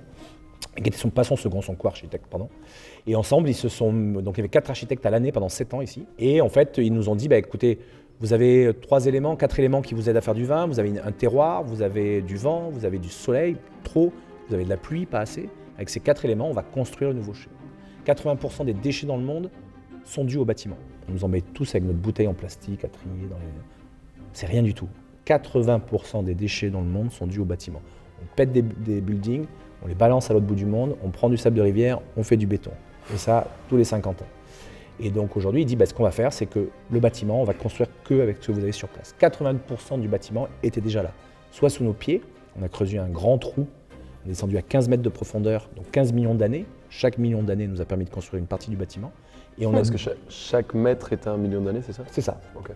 qui était pas son second, son co-architecte, pardon. Et ensemble, donc il y avait 4 architectes à l'année pendant 7 ans ici. Et en fait, ils nous ont dit, écoutez, vous avez 4 éléments qui vous aident à faire du vin. Vous avez un terroir, vous avez du vent, vous avez du soleil, trop, vous avez de la pluie, pas assez. Avec ces 4 éléments, on va construire le nouveau chai. 80% des déchets dans le monde sont dus au bâtiment. On nous en met tous avec notre bouteille en plastique à trier. C'est rien du tout. 80% des déchets dans le monde sont dus au bâtiment. On pète des buildings, on les balance à l'autre bout du monde, on prend du sable de rivière, on fait du béton. Et ça, tous les 50 ans. Et donc aujourd'hui, il dit, ce qu'on va faire, c'est que le bâtiment, on va construire qu'avec ce que vous avez sur place. 80% du bâtiment était déjà là. Soit sous nos pieds, on a creusé un grand trou, on est descendu à 15 mètres de profondeur, donc 15 millions d'années. Chaque million d'années nous a permis de construire une partie du bâtiment. Et Parce que chaque mètre est 1 million d'années, c'est ça? C'est ça. Okay.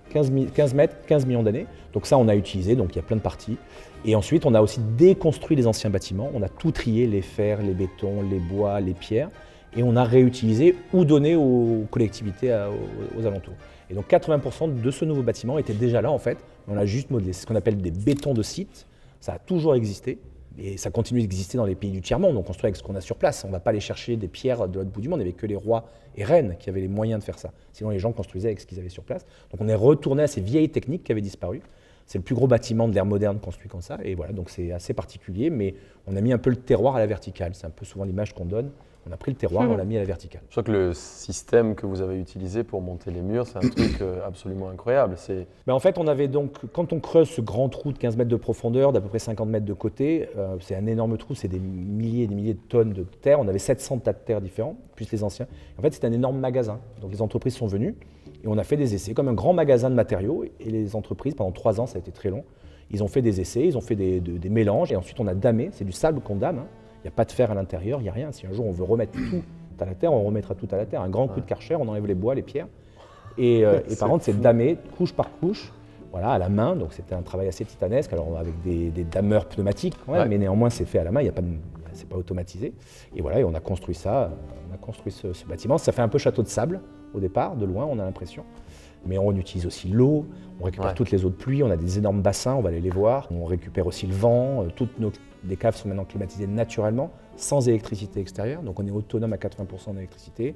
15 mètres, 15 millions d'années. Donc ça, on a utilisé, donc il y a plein de parties. Et ensuite, on a aussi déconstruit les anciens bâtiments. On a tout trié, les fers, les bétons, les bois, les pierres. Et on a réutilisé ou donné aux collectivités, aux alentours. Et donc 80% de ce nouveau bâtiment était déjà là, en fait. On a juste modelé. C'est ce qu'on appelle des bétons de site. Ça a toujours existé. Et ça continue d'exister dans les pays du tiers-monde. On construit avec ce qu'on a sur place. On ne va pas aller chercher des pierres de l'autre bout du monde. Il n'y avait que les rois et reines qui avaient les moyens de faire ça. Sinon, les gens construisaient avec ce qu'ils avaient sur place. Donc on est retourné à ces vieilles techniques qui avaient disparu. C'est le plus gros bâtiment de l'ère moderne construit comme ça. Et voilà, donc c'est assez particulier, mais on a mis un peu le terroir à la verticale. C'est un peu souvent l'image qu'on donne. On a pris le terroir et on l'a mis à la verticale. Je crois que le système que vous avez utilisé pour monter les murs, c'est un truc absolument incroyable. En fait, on avait donc, quand on creuse ce grand trou de 15 mètres de profondeur, d'à peu près 50 mètres de côté, c'est un énorme trou, c'est des milliers et des milliers de tonnes de terre. On avait 700 tas de terre différents, plus les anciens. En fait, c'est un énorme magasin. Donc les entreprises sont venues et on a fait des essais, comme un grand magasin de matériaux. Et les entreprises, pendant 3 ans, ça a été très long, ils ont fait des essais, ils ont fait des mélanges. Et ensuite, on a damé, c'est du sable qu'on dame. Il n'y a pas de fer à l'intérieur, il n'y a rien. Si un jour on veut remettre tout à la terre, on remettra tout à la terre. Un grand coup de Karcher, on enlève les bois, les pierres. Et par contre, c'est damé, couche par couche. voilà, à la main. Donc c'était un travail assez titanesque, alors avec des dameurs pneumatiques quand même, Ouais. mais néanmoins c'est fait à la main, c'est pas automatisé. Et voilà, et on a construit ça, on a construit ce bâtiment. Ça fait un peu château de sable au départ, de loin on a l'impression. Mais on utilise aussi l'eau, on récupère Ouais. toutes les eaux de pluie, on a des énormes bassins, on va aller les voir. On récupère aussi le vent, les caves sont maintenant climatisées naturellement, sans électricité extérieure. Donc on est autonome à 80% d'électricité,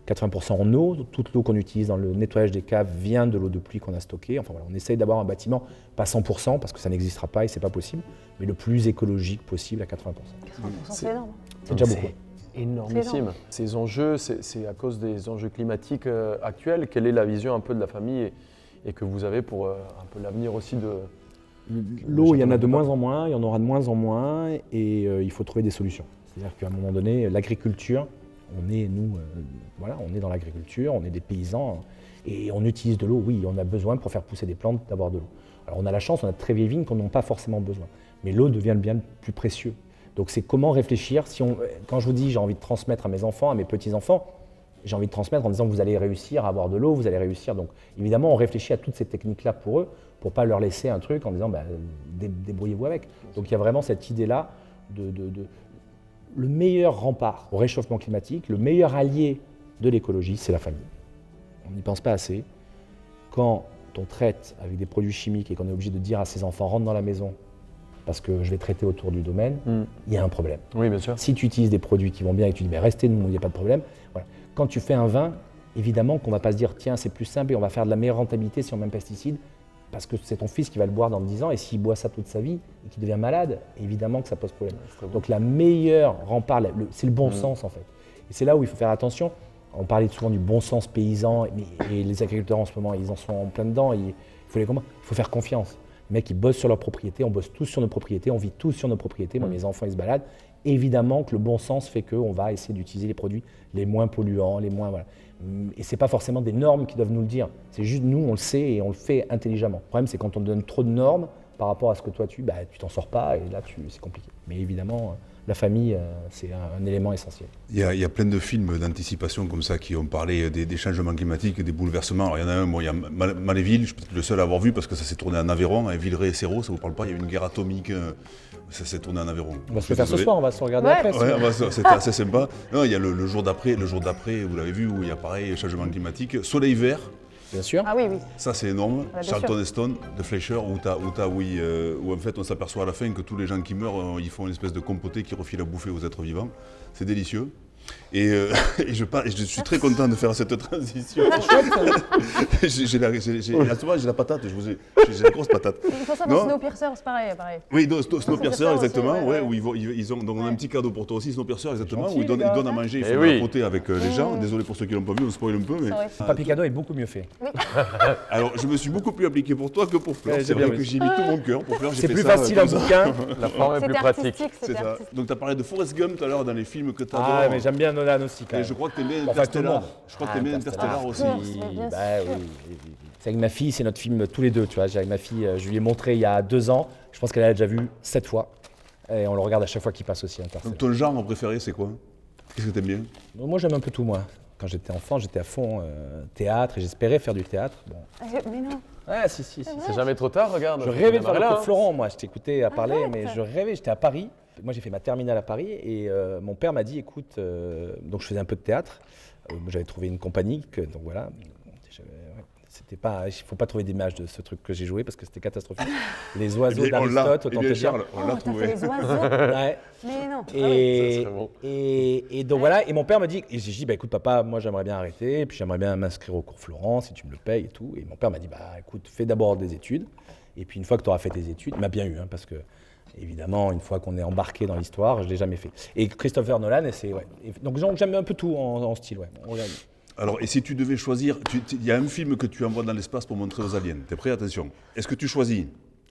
80% en eau. Toute l'eau qu'on utilise dans le nettoyage des caves vient de l'eau de pluie qu'on a stockée. Enfin voilà, on essaye d'avoir un bâtiment, pas 100%, parce que ça n'existera pas et c'est pas possible, mais le plus écologique possible à 80%. 80%, c'est énorme. C'est déjà beaucoup. Énormissime. Ces enjeux, c'est à cause des enjeux climatiques actuels. Quelle est la vision un peu de la famille et que vous avez pour un peu l'avenir aussi de... L'eau, il y en a de moins en moins, il y en aura de moins en moins, et il faut trouver des solutions. C'est-à-dire qu'à un moment donné, l'agriculture, on est dans l'agriculture, on est des paysans, et on utilise de l'eau, oui, on a besoin pour faire pousser des plantes d'avoir de l'eau. Alors on a la chance, on a de très vieilles vignes qu'on n'a pas forcément besoin, mais l'eau devient le bien le plus précieux. Donc c'est comment réfléchir, quand je vous dis j'ai envie de transmettre à mes enfants, à mes petits-enfants, j'ai envie de transmettre en disant vous allez réussir à avoir de l'eau, vous allez réussir. Donc évidemment on réfléchit à toutes ces techniques-là pour eux, pour ne pas leur laisser un truc en disant débrouillez-vous avec. Donc il y a vraiment cette idée-là le meilleur rempart au réchauffement climatique, le meilleur allié de l'écologie, c'est la famille. On n'y pense pas assez. Quand on traite avec des produits chimiques et qu'on est obligé de dire à ses enfants rentre dans la maison parce que je vais traiter autour du domaine, il y a un problème. Oui, bien sûr. Si tu utilises des produits qui vont bien et que tu dis restez, il n'y a pas de problème. Voilà. Quand tu fais un vin, évidemment qu'on ne va pas se dire tiens c'est plus simple et on va faire de la meilleure rentabilité sur le même pesticide parce que c'est ton fils qui va le boire dans 10 ans et s'il boit ça toute sa vie et qu'il devient malade, évidemment que ça pose problème. Donc la meilleure rempart, c'est le bon sens en fait. Et c'est là où il faut faire attention. On parlait souvent du bon sens paysan et les agriculteurs en ce moment ils en sont en plein dedans. Il faut faire confiance. Les mecs, ils bossent sur leur propriété, on bosse tous sur nos propriétés, on vit tous sur nos propriétés. Moi, mes enfants, ils se baladent. Évidemment que le bon sens fait qu'on va essayer d'utiliser les produits les moins polluants, les moins... Voilà. Et ce n'est pas forcément des normes qui doivent nous le dire. C'est juste nous, on le sait et on le fait intelligemment. Le problème, c'est quand on donne trop de normes par rapport à ce que toi, tu t'en sors pas et là, c'est compliqué. Mais évidemment, la famille, c'est un élément essentiel. Il y a plein de films d'anticipation comme ça qui ont parlé des changements climatiques, des bouleversements. Alors il y en a un, il y a Maléville, je suis peut-être le seul à avoir vu parce que ça s'est tourné en Aveyron, à Villeray et Serrault, ça vous parle pas, il y a eu une guerre atomique, ça s'est tourné en Aveyron. On va se le faire ce soir, on va se regarder après. Ouais, c'était assez sympa. Non, il y a le jour d'après, vous l'avez vu, où il y a pareil, changement climatique, soleil vert. Bien sûr. Ah oui, oui. Ça c'est énorme. bien Charlton sûr. Heston de Fleischer, où en fait on s'aperçoit à la fin que tous les gens qui meurent, ils font une espèce de compoté qui refile à bouffer aux êtres vivants. C'est délicieux. Et je suis très content de faire cette transition. j'ai la patate, j'ai la grosse patate. Il faut ça Non. dans Snowpiercer, c'est pareil. Oui, Snowpiercer, aussi, exactement, ouais. où ils ont donc on a un petit cadeau pour toi aussi, Snowpiercer, exactement, gentil, où ils les gars. donnent à manger, ils Eh font oui. de la potée avec les gens. Désolé pour ceux qui l'ont pas vu, on spoil un peu, mais... Sorry. Le papier cadeau est beaucoup mieux fait. Alors, je me suis beaucoup plus appliqué pour toi que pour Fleur. Ouais, C'est j'ai bien vrai que vu. j'ai mis tout mon cœur pour Fleur. j'ai C'est fait plus ça, facile comme en ça. bouquin. La forme est plus C'était pratique. artistique, C'est c'était ça. artistique. Donc, tu as parlé de Forrest Gump tout à l'heure dans les films que tu adores. Ah, mais j'aime bien Nolan aussi quand Et même. je crois que tu aimes bien Enfin, tout le Interstellar. monde. Je crois que tu aimes bien Interstellar aussi. mais bien Bah sûr. oui. C'est avec ma fille, c'est notre film tous les deux, tu vois. Avec ma fille, je lui ai montré il y a 2 ans. Je pense qu'elle a déjà vu 7 fois. Et on le regarde à chaque fois qu'il passe aussi, Interstellar. Donc, ton genre préféré, c'est quoi? Qu'est-ce que tu aimes bien? Moi, j'aime un peu tout, moi. Quand j'étais enfant, j'étais à fond théâtre et j'espérais faire du théâtre. Bon. Mais non. Ah, si. C'est jamais trop tard, regarde. Je rêvais de faire le là, Claude Florent, moi. Je t'écoutais à parler, Arrête. mais je rêvais. J'étais à Paris. Moi, j'ai fait ma terminale à Paris et mon père m'a dit, écoute, donc je faisais un peu de théâtre. J'avais trouvé une compagnie, donc voilà. C'était pas, il faut pas trouver d'image de ce truc que j'ai joué parce que c'était catastrophique. Les oiseaux Eh bien, d'Aristote, autant te dire. Charles, on l'a Oh, t'as trouvé. fait les oiseaux. Ouais. Mais non. Et, ça serait bon. et donc voilà, et mon père m'a dit, et j'ai dit, bah écoute papa, moi j'aimerais bien arrêter, et puis j'aimerais bien m'inscrire au cours Florent si tu me le payes et tout. Et mon père m'a dit, bah écoute, fais d'abord des études, et puis une fois que tu auras fait tes études, il m'a bien eu, hein, parce que évidemment, une fois qu'on est embarqué dans l'histoire, je ne l'ai jamais fait. Et Christopher Nolan, donc j'aime un peu tout en style, ouais. Alors, et si tu devais choisir, il y a un film que tu envoies dans l'espace pour montrer aux aliens. T'es prêt? Attention. Est-ce que tu choisis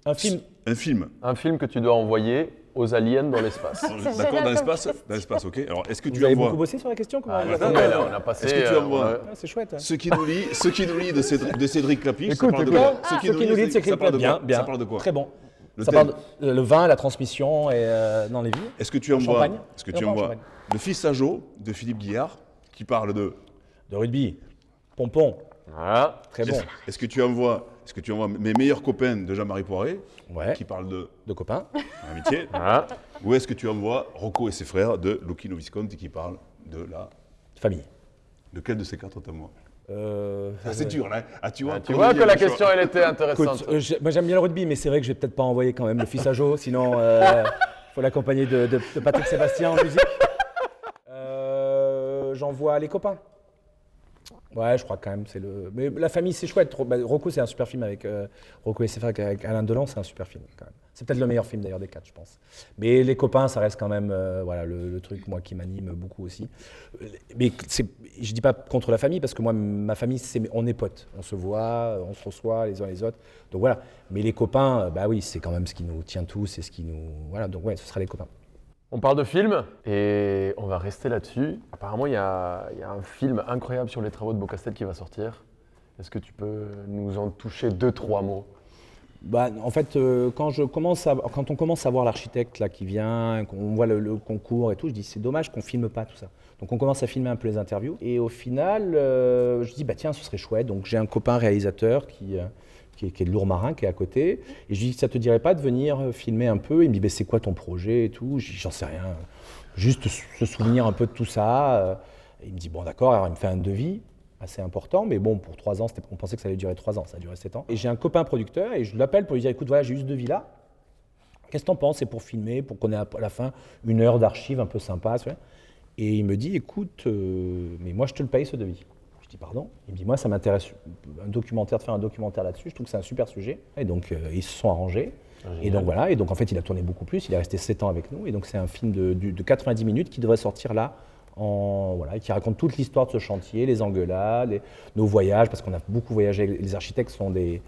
Un film. un film? Un film que tu dois envoyer aux aliens dans l'espace. C'est D'accord, génial dans l'espace, comme dans l'espace, ok. Alors, est-ce que Vous tu avez envoies beaucoup bossé sur la question comment vous Ouais, l'avez là, on a passé. Est-ce que tu envoies Ah, c'est chouette. Hein. ce qui nous lie de Cédric Clapiche? Écoute, ça parle de écoute. quoi? Ce qui nous lie de Cédric ça parle de bien, quoi? bien. Ça parle de quoi? Très bon. Le Ça thème. parle le vin, la transmission et dans les vies. Est-ce que tu envoies, Champagne. est-ce que Et tu on prend envoies champagne. Le Fils à Joe de Philippe Guillard qui parle de... De rugby, pompon, Voilà. très bon. Est-ce que tu envoies est-ce que tu envoies mes meilleurs copains de Jean-Marie Poiré, Ouais. qui parlent de De copains. amitié, Voilà. ou est-ce que tu envoies Rocco et ses frères de Lucchino Visconti, qui parlent de la... Famille. Lequel de ces 4 t'envoies? Euh, C'est dur, là. Ah, tu vois, Tu vois que la question, elle était intéressante. Écoute, moi j'aime bien le rugby, mais c'est vrai que je vais peut-être pas envoyer quand même le fils à Jo, sinon faut l'accompagner de Patrick Sébastien en musique. J'envoie les copains. Ouais, je crois quand même c'est le. Mais la famille c'est chouette. Rocco c'est un super film avec Rocco et ses frères avec Alain Delon, c'est un super film quand même. C'est peut-être le meilleur film d'ailleurs des 4, je pense. Mais les copains, ça reste quand même voilà le truc moi qui m'anime beaucoup aussi. Mais je dis pas contre la famille parce que moi ma famille on est potes, on se voit, on se reçoit les uns les autres. Donc voilà. Mais les copains, bah oui, c'est quand même ce qui nous tient tous et ce qui nous voilà. Donc ouais, ce sera les copains. On parle de film et on va rester là-dessus. Apparemment, il y a un film incroyable sur les travaux de Beaucastel qui va sortir. Est-ce que tu peux nous en toucher 2-3 mots? Bah, en fait, quand on commence à voir l'architecte là qui vient, qu'on voit le concours et tout, je dis c'est dommage qu'on filme pas tout ça. Donc on commence à filmer un peu les interviews et au final, je dis bah tiens, ce serait chouette. Donc j'ai un copain réalisateur qui est de Lourmarin, qui est à côté, et je lui dis ça te dirait pas de venir filmer un peu? Il me dit bah, c'est quoi ton projet et tout? Je dis j'en sais rien, juste se souvenir un peu de tout ça. Et il me dit bon d'accord, alors il me fait un devis assez important, mais bon, pour 3 ans, on pensait que ça allait durer 3 ans, ça a duré 7 ans. Et j'ai un copain producteur, et je l'appelle pour lui dire, écoute, voilà, j'ai eu ce devis-là, qu'est-ce que t'en penses? C'est pour filmer, pour qu'on ait à la fin 1 heure d'archives un peu sympa. Et il me dit, écoute, mais moi je te le paye ce devis. Je dis, pardon? Il me dit, moi ça m'intéresse, de faire un documentaire là-dessus, je trouve que c'est un super sujet. Et donc, ils se sont arrangés. Et donc voilà, et donc en fait, il a tourné beaucoup plus, il est resté 7 ans avec nous, et donc c'est un film de 90 minutes qui devrait sortir là, qui raconte toute l'histoire de ce chantier, les engueulades, nos voyages, parce qu'on a beaucoup voyagé. Les architectes sont des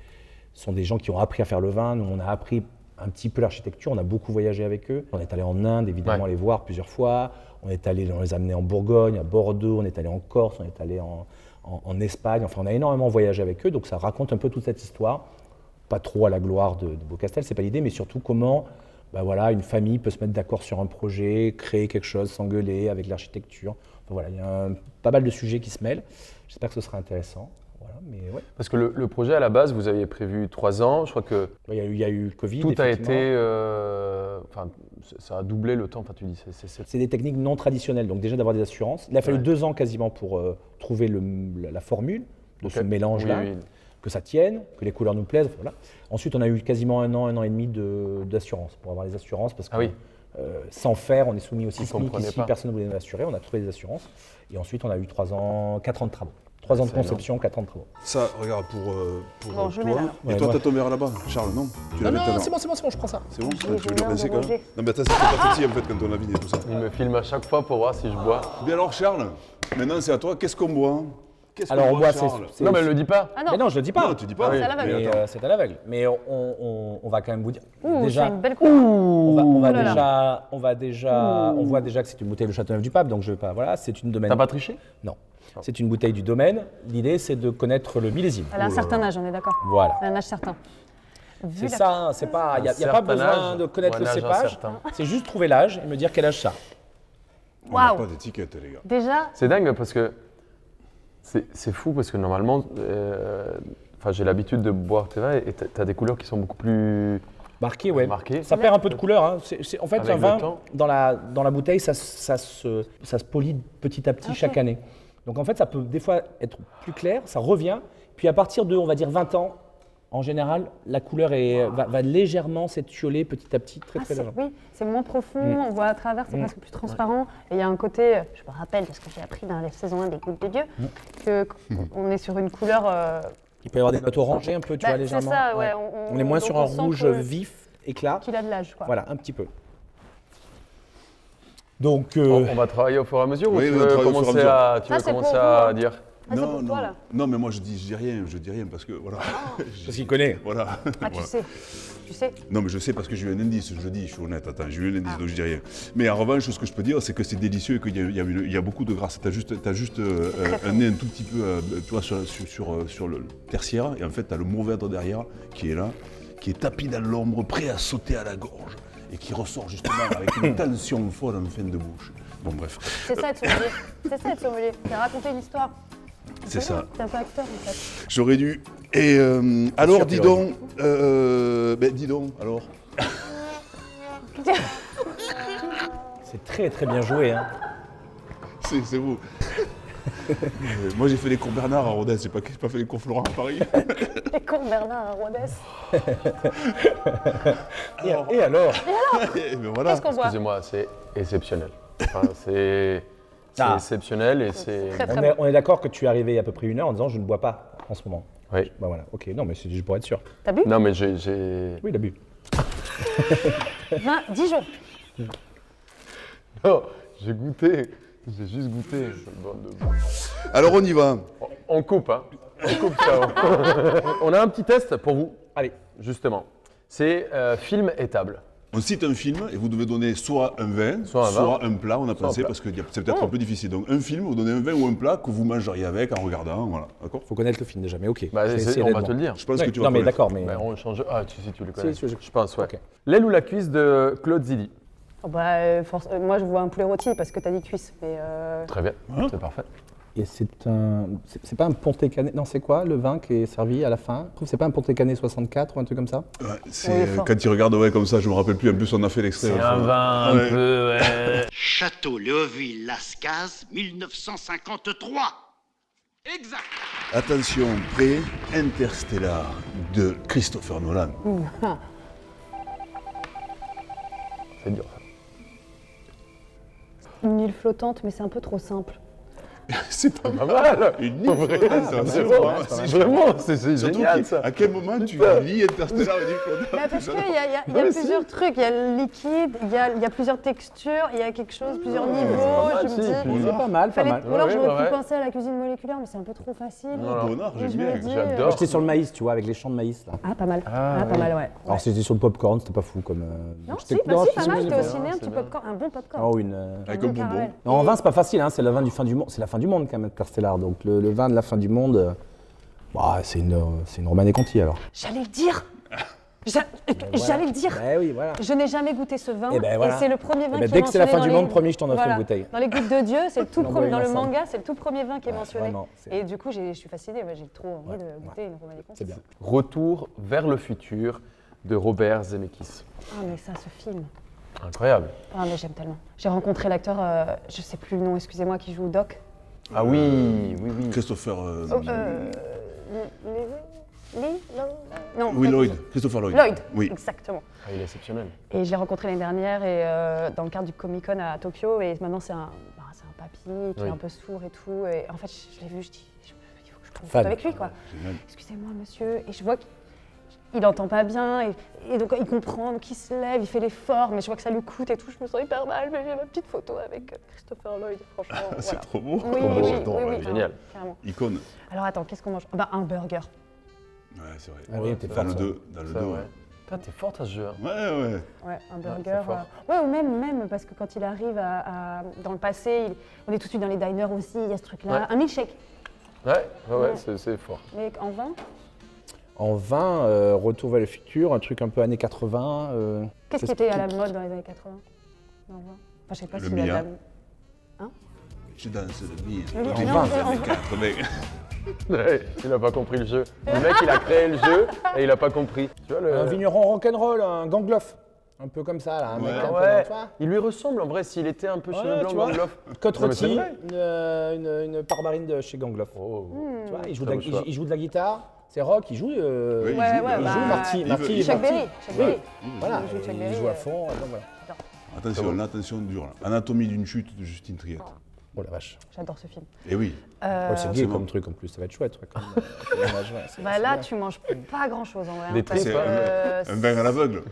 gens qui ont appris à faire le vin. Nous, on a appris un petit peu l'architecture, on a beaucoup voyagé avec eux. On est allé en Inde, évidemment, les voir plusieurs fois. On les a amenés en Bourgogne, à Bordeaux, on est allé en Corse, on est allé en Espagne. Enfin, on a énormément voyagé avec eux, donc ça raconte un peu toute cette histoire. Pas trop à la gloire de Beaucastel, c'est pas l'idée, mais surtout comment une famille peut se mettre d'accord sur un projet, créer quelque chose, s'engueuler avec l'architecture. Enfin, voilà, il y a pas mal de sujets qui se mêlent. J'espère que ce sera intéressant. Voilà, mais ouais. Parce que le projet, à la base, vous aviez prévu 3 ans. Je crois que Il y a eu le Covid. tout a effectivement. été... ça a doublé le temps. Enfin, tu dis, C'est des techniques non traditionnelles, donc déjà d'avoir des assurances. Il a fallu 2 ans quasiment pour trouver la formule de ce mélange-là. Oui. Que ça tienne, que les couleurs nous plaisent. Voilà. Ensuite, on a eu quasiment 1 an et demi d'assurance, pour avoir les assurances, parce que sans faire, on est soumis au sismique ici, personne ne voulait nous assurer, on a trouvé des assurances. Et ensuite, on a eu 4 ans de travaux. 3 ans de conception, 4 ans de travaux. Ça, regarde, pour Bon, je toi. mets là. Et Ouais, toi, moi- t'as ton verre là-bas, Charles, non? Tu l'avais tout à l'heure. c'est bon, je prends ça. C'est bon? Je Tu veux le viens de rincer quand même? manger. Non, mais attends, c'est pas sexy en fait quand on a vidé tout ça. Il me filme à chaque fois pour voir si je bois. Bien alors, Charles, maintenant c'est à toi. Qu'est-ce qu'on boit? Qu'est-ce Alors, qu'on on boit, Charles? Non, mais elle le dit pas. Ah non, Mais non, je le dis pas. Non, tu dis pas. c'est à l'aveugle. Mais, c'est à l'aveugle. Mais on va quand même vous dire. Ouh, déjà, c'est une belle couleur. on va Oh là là. on voit déjà que c'est une bouteille de Châteauneuf du Pape, donc je vais pas. Voilà, c'est une domaine. T'as pas triché? Non. C'est une bouteille du domaine. L'idée, c'est de connaître le millésime. Elle a un certain âge, on est d'accord. Voilà. Elle a un âge certain. Vu C'est la- ça, hein, c'est pas. Il n'y a pas certain besoin âge de connaître ou le un âge cépage. incertain. C'est juste trouver l'âge et me dire quel âge ça. On n'a Waouh. pas d'étiquette, les gars. Déjà, C'est dingue parce que c'est fou parce que normalement, j'ai l'habitude de boire tes vins et t'as des couleurs qui sont beaucoup plus Marqué, ouais. marquées. Ça perd un peu de couleur. Hein. En fait, Avec un le vin, temps. dans la bouteille, ça se polit petit à petit Ok. chaque année. Donc en fait, ça peut des fois être plus clair, ça revient. Puis à partir de, on va dire, 20 ans, en général, la couleur va légèrement s'étioler petit à petit, très très légèrement. oui, c'est moins profond, on voit à travers, c'est presque plus transparent. Et il y a un côté, je me rappelle de ce que j'ai appris dans la saison 1 des Gouttes de Dieu, qu'on est sur une couleur. Il peut y avoir des notes orangées un peu, tu Bah, vois, c'est légèrement. ça, ouais, On est moins donc sur on un sent rouge que- vif, éclat. qu'il a de l'âge, quoi. Voilà, un petit peu. Donc, On va travailler au fur et à mesure ou Oui, tu on veux travaille au fur et à commencer mesure. à, tu Ah, veux c'est commencer pour à vous. dire Ah, c'est pour toi, là. Non, mais moi je dis rien parce que voilà. parce qu'il connaît. Voilà. Ah, tu Voilà. sais. Tu sais. Non, mais je sais parce que j'ai eu un indice, je le dis, je suis honnête, attends, j'ai eu un indice, donc je dis rien. Mais en revanche, ce que je peux dire, c'est que c'est délicieux et qu'il y a beaucoup de grâce. T'as juste un nez un tout petit peu, tu vois, sur le tertiaire, et en fait, t'as le mourvèdre derrière qui est là, qui est tapis dans l'ombre, prêt à sauter à la gorge, et qui ressort justement avec une tension folle en fin de bouche. Bon, bref. C'est ça être sommelier. C'est ça être sommelier. C'est raconter une histoire. C'est ça. T'es un peu acteur en fait. J'aurais dû. Et alors, sûr dis qu'il aurait donc. Dis donc, alors. C'est très très bien joué. Hein. C'est vous. Moi, j'ai fait les cours Bernard à Rodez, j'ai pas fait les cours Florent à Paris. Les cons Bernard à Rodez. Et alors Et ben voilà. Qu'est-ce qu'on voit? Excusez-moi, c'est exceptionnel. Enfin, c'est Ah. exceptionnel et c'est... Très très On bon. est d'accord que tu es arrivé il y a à peu près 1 heure en disant je ne bois pas en ce moment. Oui. Bah voilà, ok, non mais c'est juste pour être sûr. T'as bu? Non mais j'ai... Oui, il a bu. 10 jours. Non, j'ai goûté. J'ai juste goûté. Bande de- Alors, on y va. On coupe, hein. On coupe ça. On a un petit test pour vous, Allez, justement. C'est film et table. On cite un film et vous devez donner soit un vin, Soit un vin. un plat, on a Soit un pensé, plat. parce que c'est peut-être un peu difficile. Donc, un film, vous donnez un vin ou un plat que vous mangeriez avec en regardant, voilà. D'accord? faut connaître le film déjà, mais ok. Bah, je vais essayer on d'être va bon. te le dire. Je pense Ouais, que tu vas non mais connaître. d'accord, mais Bah, on change... Ah, si tu le connais. Si, Je pense, ouais. Ok. L'aile ou la cuisse de Claude Zidi. Oh bah, moi je vois un poulet rôti parce que t'as dit cuisse. Mais Très bien, Hein c'est parfait. Et c'est pas un Pontet Canet, non c'est quoi le vin qui est servi à la fin? Je trouve que c'est pas un Pontet Canet 64 ou un truc comme ça? Ouais, Oui, c'est fort. quand il regarde comme ça, je me rappelle plus. En plus, on a fait l'extrait. C'est l'autre un fois. vin un Ouais. peu... ouais. Château Léoville-Lascaz, 1953. Exact. Attention, prêt, Interstellar de Christopher Nolan. C'est dur, ça. une île flottante, mais c'est un peu trop simple. C'est pas Pas mal. une île flottante, c'est Vraiment, c'est vraiment, c'est Surtout génial, qu'à- ça. à quel moment tu lis Interstellar et une île flottante? Bah, parce qu'il y a plusieurs trucs, il y a le liquide, il y a plusieurs textures, il y a quelque chose, plusieurs niveaux. mal, Je si, me dis, puis- C'est pas mal, pas fallait- mal. ou alors Ouais, j'aurais ouais, pu ouais. penser à la cuisine moléculaire, mais c'est un peu trop facile. Bonnard, Et j'aime je me bien. dis, J'adore. Moi, j'étais sur le maïs, tu vois, avec les champs de maïs là. Ah, pas mal. Ah, pas mal, ouais. Alors c'était sur le popcorn, c'était pas fou comme. Non, j'étais- si, bah, si, pas c'est mal, bon, j'étais c'est au bon. ciné, un c'est petit bien. popcorn, un bon popcorn. Oh, une. Avec bon un bonbon. caramel. Non, en vin, c'est pas facile, hein, c'est la fin du fin du monde. C'est la fin du monde quand même, Interstellar. Donc le vin de la fin du monde, bah, c'est une Romanée Conti alors. J'allais le dire. J'allais le dire. Bah oui, voilà. Je n'ai jamais goûté ce vin Eh ben voilà. et c'est le premier vin Eh ben, qui dès est que c'est la fin mentionné du dans monde, les- promis, je t'en offre Voilà. une bouteille. Dans les Gouttes de Dieu, c'est le tout On en boit premier, une dans le ensemble. manga, c'est le tout premier vin qui est Ouais, mentionné. vraiment, c'est- Et du coup, je suis fascinée, moi, j'ai trop envie de goûter une Romanée Conti. C'est bien. Retour vers le futur de Robert Zemeckis. Ah mais ça, ce film. Incroyable. Ah mais j'aime tellement. J'ai rencontré l'acteur, je sais plus le nom, excusez-moi, qui joue Doc. Ah oui, oui, oui. Christopher. Non. Oui, Lloyd. Christopher Lloyd. Lloyd, Oui. exactement. Ah, il est exceptionnel. Et je l'ai rencontré l'année dernière et dans le cadre du Comic-Con à Tokyo. Et maintenant, c'est un papy qui Oui. est un peu sourd et tout. Et en fait, je l'ai vu, je dis, il faut que je prenne une Fan. photo avec lui, quoi. Génial. Excusez-moi, monsieur. Et je vois qu'il n'entend pas bien. Et donc, il comprend, donc il se lève, il fait l'effort. Mais je vois que ça lui coûte et tout. Je me sens hyper mal. Mais j'ai ma petite photo avec Christopher Lloyd, franchement. C'est voilà. trop beau. Oui, beau, oui, j'adore, oui, ouais, oui, génial. carrément. Icône. Alors attends, qu'est-ce qu'on mange? Ah bah, un burger. Ouais, c'est vrai. Ah oui, t'es Dans fort. le ça. 2. Dans le Ça, 2. ouais. Putain, t'es forte à ce jeu. Hein. Ouais, ouais. Ouais, un c'est burger. fort. Ouais, ou même parce que quand il arrive dans le passé, on est tout de suite dans les diners aussi, il y a ce truc-là. Ouais. Un milkshake, Ouais, Ouais. c'est fort. mais en vin. En vin, Retour vers le futur, un truc un peu années 80. Qu'est-ce qui était à la mode dans les années 80 en vin? Enfin, je sais pas Le s'il y a de la... Mia. Je danse le mien. Le Les Mia. vins Non, des en- années 80. Ouais, il a pas compris le jeu. Le mec, il a créé le jeu et il a pas compris. Tu vois, Un vigneron rock'n'roll, un gangloff. Un peu comme ça, là. Un mec Ouais. un peu Ouais, tu vois. il lui ressemble en vrai s'il était un peu chez Ouais, le blanc tu vois. Gangloff. Côte Non, mais c'est rôtie, vrai. une parbarine de chez Gangloff. Oh. Tu vois, il joue, Très de beau la, choix. il joue de la guitare, c'est rock, il joue. Oui, il Ouais, joue, ouais, il il bah, joue Marty. il Marty, veut- Chuck Marty. Berry, Chuck Berry. Voilà, Il joue Chuck il Berry, joue à fond. Donc voilà. Attention, attention dur là. Anatomie d'une chute de Justine Triet. Oh la vache. J'adore ce film. Eh oui. Oh, c'est gay c'est comme bon. truc en plus, ça va être chouette. Ouais, comme image, ouais, c'est- Bah c'est là, bien. tu manges pas grand-chose en vrai. Des hein, parce tripes, que, Un vin à l'aveugle.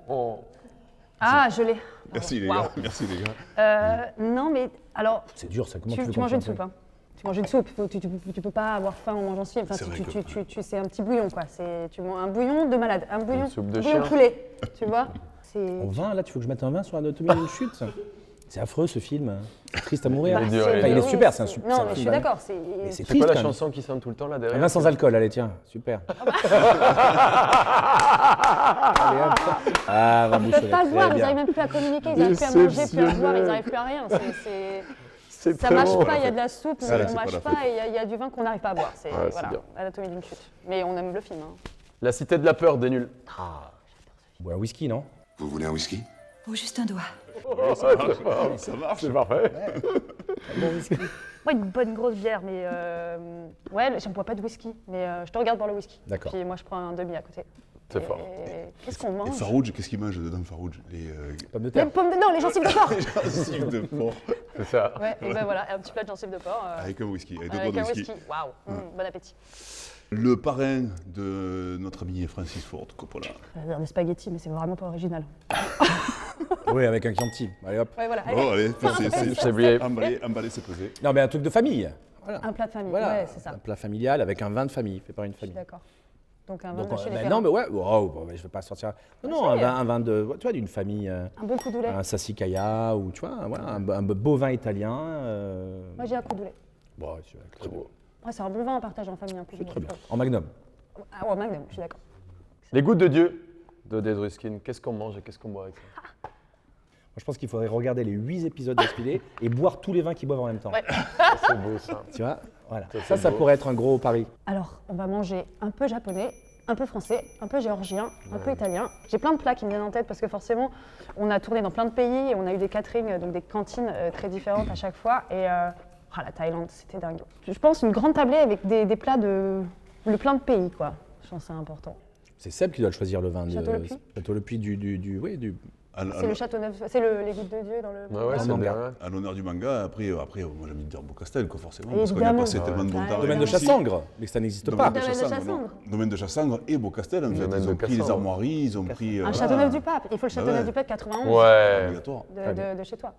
Oh. Ah, je l'ai. Merci les Waouh. gars. Merci les gars. Non, mais alors, C'est dur ça, comment tu, veux tu manges une comprendre soupe. Hein. Tu manges une soupe, tu peux pas avoir faim en mangeant ce film. Enfin, C'est vrai c'est un petit bouillon, quoi. Tu manges un bouillon de malade, un bouillon, soupe de bouillon chien. poulet, tu vois. C'est En vin, là, tu veux que je mette un vin sur Anatomie d'une chute? C'est affreux ce film. C'est triste à mourir. Il est dur, c'est- il est il est oui, super, c'est un c'est- super Non, film, mais je suis hein. d'accord. Mais c'est C'est triste quoi la quand même. chanson qui sonne tout le temps là Un derrière vin sans alcool, allez tiens, super. Allez, hop. Vin Ils bouchonné, peuvent pas le très voir, ils bien. n'arrivent même plus à communiquer, ils n'arrivent plus à manger, plus à boire, ils n'arrivent plus à rien. C'est- C'est Ça très mâche bon. pas, il y a de la soupe, mais Voilà, on c'est mâche pas la pas et il y a du vin qu'on n'arrive pas à boire. C'est Ouais, c'est voilà, bien. Anatomie d'une chute. Mais on aime le film. Hein. La cité de la peur des nuls. Bois un whisky, non? Vous voulez un whisky? Oh, juste un doigt. Ça marche. C'est parfait. Bon whisky. Moi, une bonne grosse bière, mais ouais, je ne bois pas de whisky, mais je te regarde boire le whisky. D'accord. Puis moi, je prends un demi à côté. C'est Et fort. qu'est-ce qu'on Et mange? Farouj, qu'est-ce qu'il mange dedans, Farouj? Pommes de Les terre. pommes de... Non, les gencives de porc. gencives de porc. C'est ça. Ouais, et ben voilà, un petit plat de gencives de porc. Avec un whisky, avec deux avec doigts un de whisky. whisky. Waouh, bon appétit. Le parrain de notre ami Francis Ford Coppola. Je vais dire des spaghettis, mais c'est vraiment pas original. Oui, avec un Chianti. Allez hop. Ouais, voilà. Oh, allez, C'est oublié. emballé, c'est pesé. Non, mais un truc de famille. Voilà. Un plat de famille, Voilà. ouais, c'est ça. Un plat familial avec un vin de famille, fait par une Je suis famille. d'accord. Donc un vin Donc, de chez les ben Ferrand. non, mais ouais, wow, bon, mais je vais pas sortir. Non, non, un vin de, tu vois, d'une famille, Un bon coup doulet. un sassicaia ou tu vois, voilà, un beau vin italien. Moi, j'ai un coup doulet. Bon, c'est très beau. Ouais, c'est un bon vin à partager en famille, un coup C'est doulet. très bien. En magnum. Ah ouais, Magnum, je suis d'accord. Les gouttes de Dieu de Dedruskin. Qu'est-ce qu'on mange et qu'est-ce qu'on boit avec ça? Moi, je pense qu'il faudrait regarder les 8 épisodes d'Espilé et boire tous les vins qu'ils boivent en même temps. Ouais. C'est beau ça. Tu vois, voilà. Ça, Ça beau. pourrait être un gros pari. Alors, on va manger un peu japonais, un peu français, un peu géorgien, un peu italien. J'ai plein de plats qui me viennent en tête parce que forcément, on a tourné dans plein de pays et on a eu des catering, donc des cantines très différentes à chaque fois. Et la Thaïlande, c'était dingue. Je pense une grande tablée avec des plats de plein de pays, quoi. Je pense que c'est important. C'est Seb qui doit choisir le vin. Château Le Puy. Château Le Puy du. C'est le Châteauneuf, c'est les gouttes de Dieu dans le. Ouais, ouais, En c'est manga. bien. Ouais. À l'honneur du manga, après moi j'ai envie de dire Beaucastel, quoi, forcément, Et parce qu'on y a évidemment. passé tellement de bon temps. Domaine de ici. Chassangre, mais que ça n'existe Domaine pas. de Domaine de Chassangre, Chassangre. non. Domaine de Chassangre et Beaucastel, en fait. Domaine Ils de ont pris les Cassandre. armoiries, ils ont pris. Un Châteauneuf du Pape, il faut le Châteauneuf ouais. du Pape 91 Ouais. Obligatoire. de chez toi.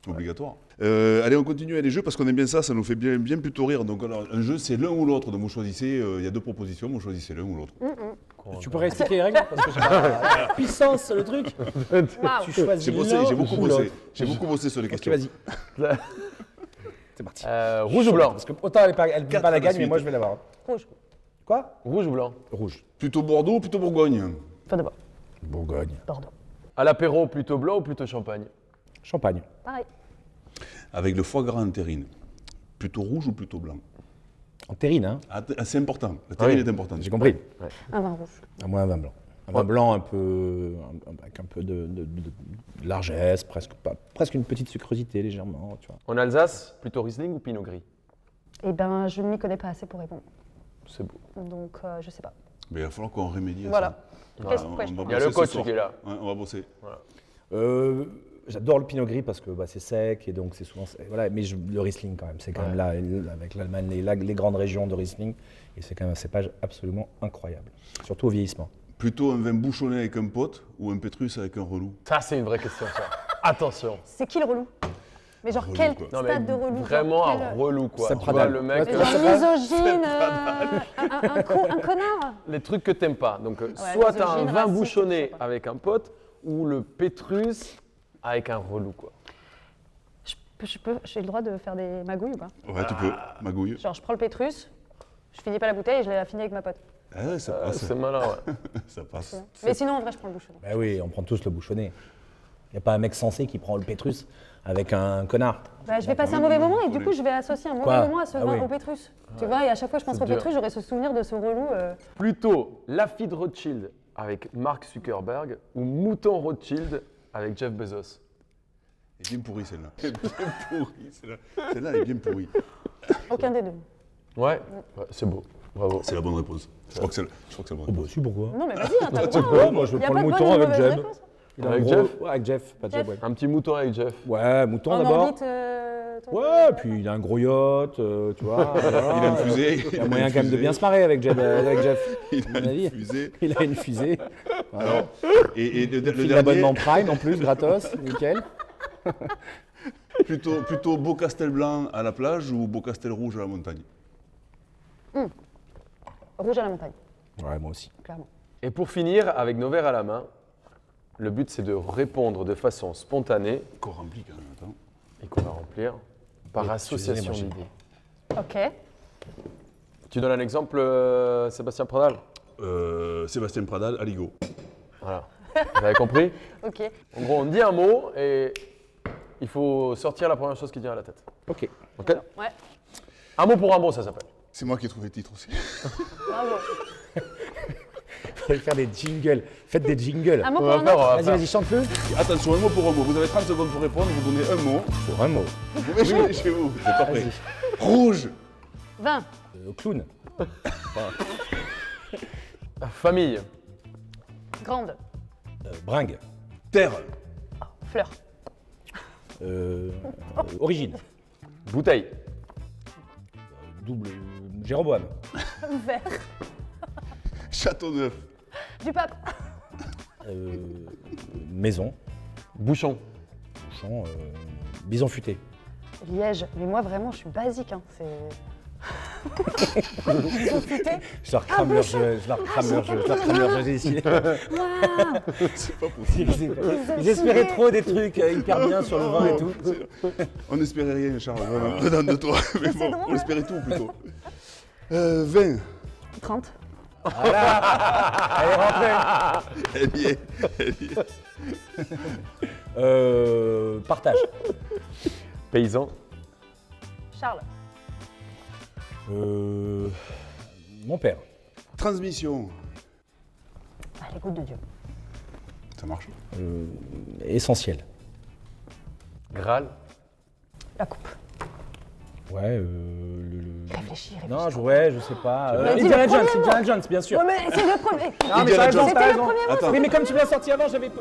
Obligatoire. Allez, on continue avec les jeux parce qu'on aime bien ça nous fait bien plutôt rire. Donc, alors, un jeu, c'est l'un ou l'autre. Donc, vous choisissez, il y a deux propositions, vous choisissez l'un ou l'autre. Tu pourrais expliquer les règles parce que j'ai pas la puissance, le truc. Waouh. Tu choisis J'ai bossé, l'un j'ai beaucoup ou bossé. l'autre. J'ai beaucoup bossé sur les Ok, questions. vas-y. C'est parti. Rouge ou blanc? Parce que autant elle dit pas la gagne, mais moi je vais l'avoir. Rouge. Quoi? Rouge ou blanc? Rouge. Plutôt Bordeaux ou plutôt Bourgogne? Pas d'abord. Bourgogne. Bordeaux. À l'apéro, plutôt blanc ou plutôt champagne? Champagne. Pareil. Avec le foie gras en terrine. Plutôt rouge ou plutôt blanc? En terrine, hein? Ah, c'est important. La terrine Oui. est importante. J'ai compris. Un vin rouge. À moins un vin blanc. Un vin blanc un peu, avec un peu de largesse, presque une petite sucrosité légèrement, tu vois. En Alsace, plutôt Riesling ou Pinot Gris? Eh ben, je ne m'y connais pas assez pour répondre. C'est beau. Donc, je sais pas. Mais il va falloir qu'on remédie à Voilà. ça. Qu'est-ce on que je va Il y a le bosser ce coach soir. qui est là. Ouais, on va bosser. J'adore le pinot gris parce que c'est sec et donc c'est souvent. Voilà, mais le Riesling quand même, c'est quand même là, avec l'Allemagne, les grandes régions de Riesling, et c'est quand même un cépage absolument incroyable, surtout au vieillissement. Plutôt un vin bouchonné avec un pote ou un pétrus avec un relou? Ça, c'est une vraie question, ça. Attention. C'est qui le relou? Mais genre, Relou, quel quoi. Non, mais stade de relou? vraiment genre, un relou, quoi. Seb Tu vois, Pradal. le mec, Ouais, Genre c'est misogyne, un connard? les trucs que t'aimes pas. Donc, soit misogyne, t'as un vin raciste, je bouchonné sais pas. avec un pote, ou le pétrus avec un relou, quoi. J'ai le droit de faire des magouilles ou pas? Ouais, tu peux. Magouille. Genre, je prends le pétrus, je finis pas la bouteille et je la finis avec ma pote. Ah ouais, ça passe. C'est malin, ouais. Ça passe. Mais sinon, en vrai, je prends le bouchonnet. Bah oui, on prend tous le bouchonné. Il n'y a pas un mec sensé qui prend le pétrus avec un connard. Bah, je vais passer un mauvais moment et du coup, je vais associer un mauvais Quoi? moment à ce Ah vin oui. au pétrus. Tu vois, et à chaque fois que je penserai au dur. pétrus, j'aurai ce souvenir de ce relou. Plutôt Lafitte Rothschild avec Mark Zuckerberg ou Mouton Rothschild avec Jeff Bezos. Elle est bien pourrie celle-là. Elle est bien pourrie celle-là. Celle-là, elle est bien pourrie. Aucun des deux. Ouais, c'est beau. Bravo. C'est la bonne réponse. Je crois que c'est la bonne Oh bah réponse. si, pourquoi? Non, mais vas-y, hein, t'as le droit. Ouais, moi je Y vais a prendre pas le de bonne mouton ou avec mauvaise Jeb. réponse. Il a un Avec gros- Jeff Ouais, avec Jeff, pas Jeb, ouais. Un petit mouton avec Jeff. Ouais, mouton En d'abord. orbite, ton- Ouais, puis il a un gros yacht, tu vois. Il a une fusée. Il y a moyen quand même de bien se marrer avec Jeff. Il à mon a avis. une fusée. Il a une fusée. Voilà. Et le Il file dernier, l'abonnement Prime en plus, gratos, nickel. plutôt Beaucastel blanc à la plage ou Beaucastel rouge à la montagne? Rouge à la montagne, Ouais, moi aussi. clairement. Et pour finir, avec nos verres à la main, le but c'est de répondre de façon spontanée Encore rempli quand même, attends. et qu'on va remplir par Oui, association excusez-moi, d'idées. Ok. Tu donnes un exemple, Sébastien Pradal? Sébastien Pradal, Aligo. Voilà. Vous avez compris? Ok. En gros, on dit un mot et Il faut sortir la première chose qui vient à la tête. Ok. Ok. Ouais, Un mot pour un mot, ça s'appelle. C'est moi qui ai trouvé le titre aussi. bravo. Faudrait faire des jingles. Faites des jingles. Un mot On pour va un faire, autre. on va Vas-y, faire. vas-y, chante-le. Attention, un mot pour un mot. Vous avez 30 secondes pour répondre, vous donnez un mot. Pour un mot. Vous pouvez jouer chez vous, vous êtes pas prêts. Vas-y. Rouge. 20, Clown. Famille. grande, Bringue. Terre. fleur, Origine. Bouteille. Double. Jéroboam. vert, Châteauneuf. du pape, Maison. Bouchon. Bouchon. Bison futé. liège. Mais moi, vraiment, je suis basique. Hein. C'est... Je leur crame leur jeu. Je leur crame leur jeu. J'ai décidé. C'est pas possible. Ils espéraient trop des trucs hyper bien sur le vin et tout. On n'espérait rien, Charles, vraiment, venant de toi. Mais bon, drôle, on espérait tout plutôt. 20. 30, Allez, rentrez. Elle y est. Elle y est. Partage. Paysan. Charles, Mon père. Transmission. ah, les gouttes de Dieu, Ça marche. Essentiel. Graal. la coupe. Ouais, Réfléchis. Non, je sais pas. Vas-y, Indiana le Jones, premier Indiana Jones, bien sûr. Ouais, mais c'est le premier. Non, mais t'as Indiana raison, Jones. t'as C'était le raison. premier mot. Attends. Oui, mais comme tu l'as sorti avant, j'avais.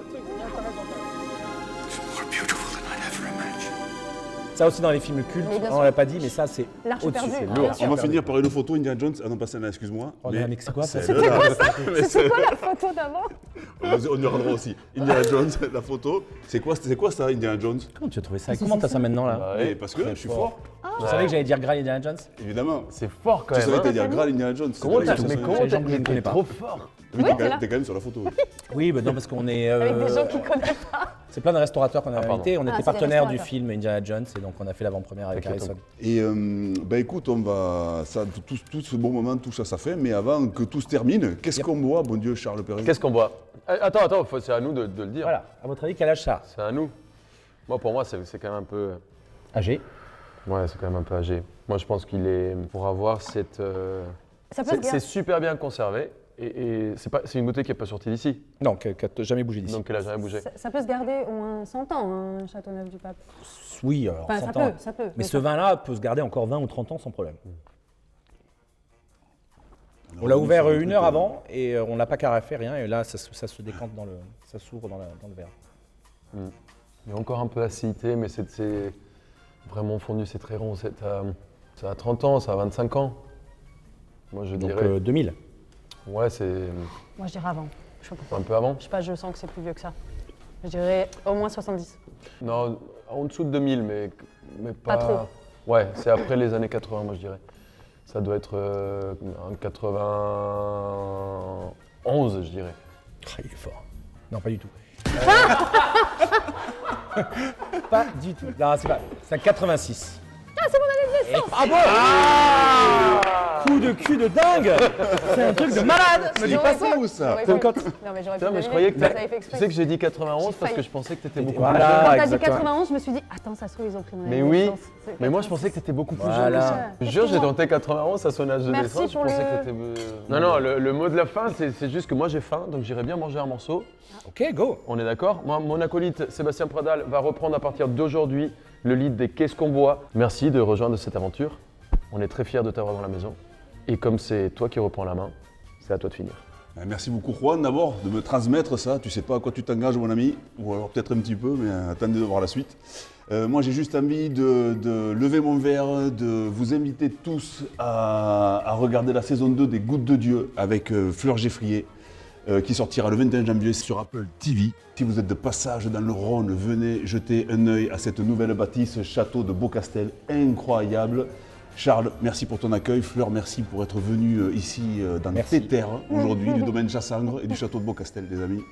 Ça aussi dans les films cultes, Mais bien on sûr. l'a pas dit, mais ça c'est L'arche au-dessus. perdue. C'est Ah, lourd. bien sûr. On va finir par une photo Indiana Jones. Ah non, pas celle-là, excuse-moi. Oh, mais c'est quoi ça? C'était quoi ça C'était quoi la photo d'avant? On y reviendra aussi. Indiana Jones, la photo. C'est quoi ça, Indiana Jones? Comment tu as trouvé ça? Comment t'as ça maintenant là? Bah, Mais ouais. parce que je suis fort, Tu savais que j'allais dire Graal Indiana Jones? évidemment. C'est fort quand Tu même. savais Hein. que t'allais dire Graal Indiana Jones. Comment t'as tout mais ça. comment Les gens que je ne t'es connais pas. trop fort. Mais Oui, t'es t'es là. quand même sur la photo. Oui, bah non, parce qu'on est. Avec des gens qui connaissent pas. C'est plein de restaurateurs qu'on a pardon. invités. On Ah, était c'est des partenaires du restaurateurs. film Indiana Jones et donc on a fait l'avant-première avec Avec le Harrison. Et bah écoute, on va. Tout ce bon moment touche à sa fin, mais avant que tout se termine, qu'est-ce qu'on boit, bon Dieu, Charles Perrin? Qu'est-ce qu'on boit? Attends, c'est à nous de le dire. Voilà, à votre avis, quel âge ça? C'est à nous. Pour moi, c'est quand même un peu. Âgé. Ouais, c'est quand même un peu âgé. Moi, je pense qu'il est. Pour avoir cette. Ça peut se C'est garder. super bien conservé. Et c'est une bouteille qui n'est pas sortie d'ici. Non, qui n'a jamais bougé d'ici. Donc, elle n'a jamais bougé. Ça peut se garder au moins 100 ans, un Châteauneuf du Pape. Oui, alors Enfin, 100 ça ans. peut, ça peut. Mais ce vin-là peut se garder encore 20 ou 30 ans sans problème. On l'a ouvert une heure avant et on n'a pas carafé, rien. Et là, ça se décante ça s'ouvre dans le verre. Il y a encore un peu d'acidité, mais c'est vraiment fondu, c'est très rond. Ça a 30 ans, ça a 25 ans. Moi, je Donc dirais. 2000. Ouais, c'est Moi, je dirais avant. Je sais pas pourquoi. un peu avant. Je sais pas, je sens que c'est plus vieux que ça. Je dirais au moins 70. Non, en dessous de 2000, mais pas. Pas trop. Ouais, c'est après les années 80, moi, je dirais. Ça doit être en 91, je dirais. Ah, il est fort. Non, pas du tout. Pas du tout. Non, c'est pas. C'est 86. Ah, c'est mon année de naissance! Ah bon Coup de cul de dingue. C'est un truc de malade. C'est pas ça ou ça? J'aurais pu- Non, mais j'aurais pu Putain, mais je deviner, croyais que vous avez fait tu exprès. sais que j'ai dit 91 J'ai parce que failli. je pensais que t'étais beaucoup Voilà. plus jeune. Quand t'as dit exactement. 91, je me suis dit, attends, ça se trouve, ils ont pris mon année Mais de oui, naissance. C'est mais moi je 86. pensais que t'étais beaucoup plus jeune Voilà. que ça. Je jure, j'ai Excuse-moi. tenté 91 à son âge de Merci naissance, je pour pensais le- que t'étais... Non, le mot de la fin, c'est juste que moi j'ai faim, donc j'irais bien manger un morceau. Ok, go. On est d'accord? Moi, mon acolyte Sébastien Pradal va reprendre à partir d'aujourd'hui le lead des Qu'est-ce qu'on boit. Merci de rejoindre cette aventure. On est très fiers de t'avoir dans la maison. Et comme c'est toi qui reprends la main, c'est à toi de finir. Merci beaucoup Juan d'abord de me transmettre ça. Tu sais pas à quoi tu t'engages mon ami, ou alors peut-être un petit peu, mais attendez de voir la suite. Moi j'ai juste envie de lever mon verre, de vous inviter tous à regarder la saison 2 des Gouttes de Dieu avec Fleur Geffrier qui sortira le 21 janvier sur Apple TV. Si vous êtes de passage dans le Rhône, venez jeter un œil à cette nouvelle bâtisse, château de Beaucastel, incroyable. Charles, merci pour ton accueil. Fleur, merci pour être venu ici dans Merci. tes terres aujourd'hui, du domaine Chassangre et du château de Beaucastel, les amis.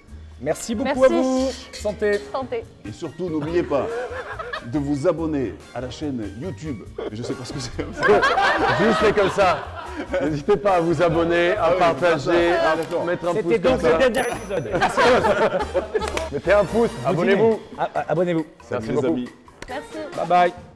Merci beaucoup Merci. à vous. Santé. Santé. Et surtout, n'oubliez pas de vous abonner à la chaîne YouTube. Je sais pas ce que c'est. Juste fait comme ça. N'hésitez pas à vous abonner, à oui, partager, ah, à d'accord. mettre un pouce C'était comme donc le ça. dernier épisode. Mettez un pouce, abonnez-vous. Abonnez-vous. Merci les beaucoup. amis. Bye bye.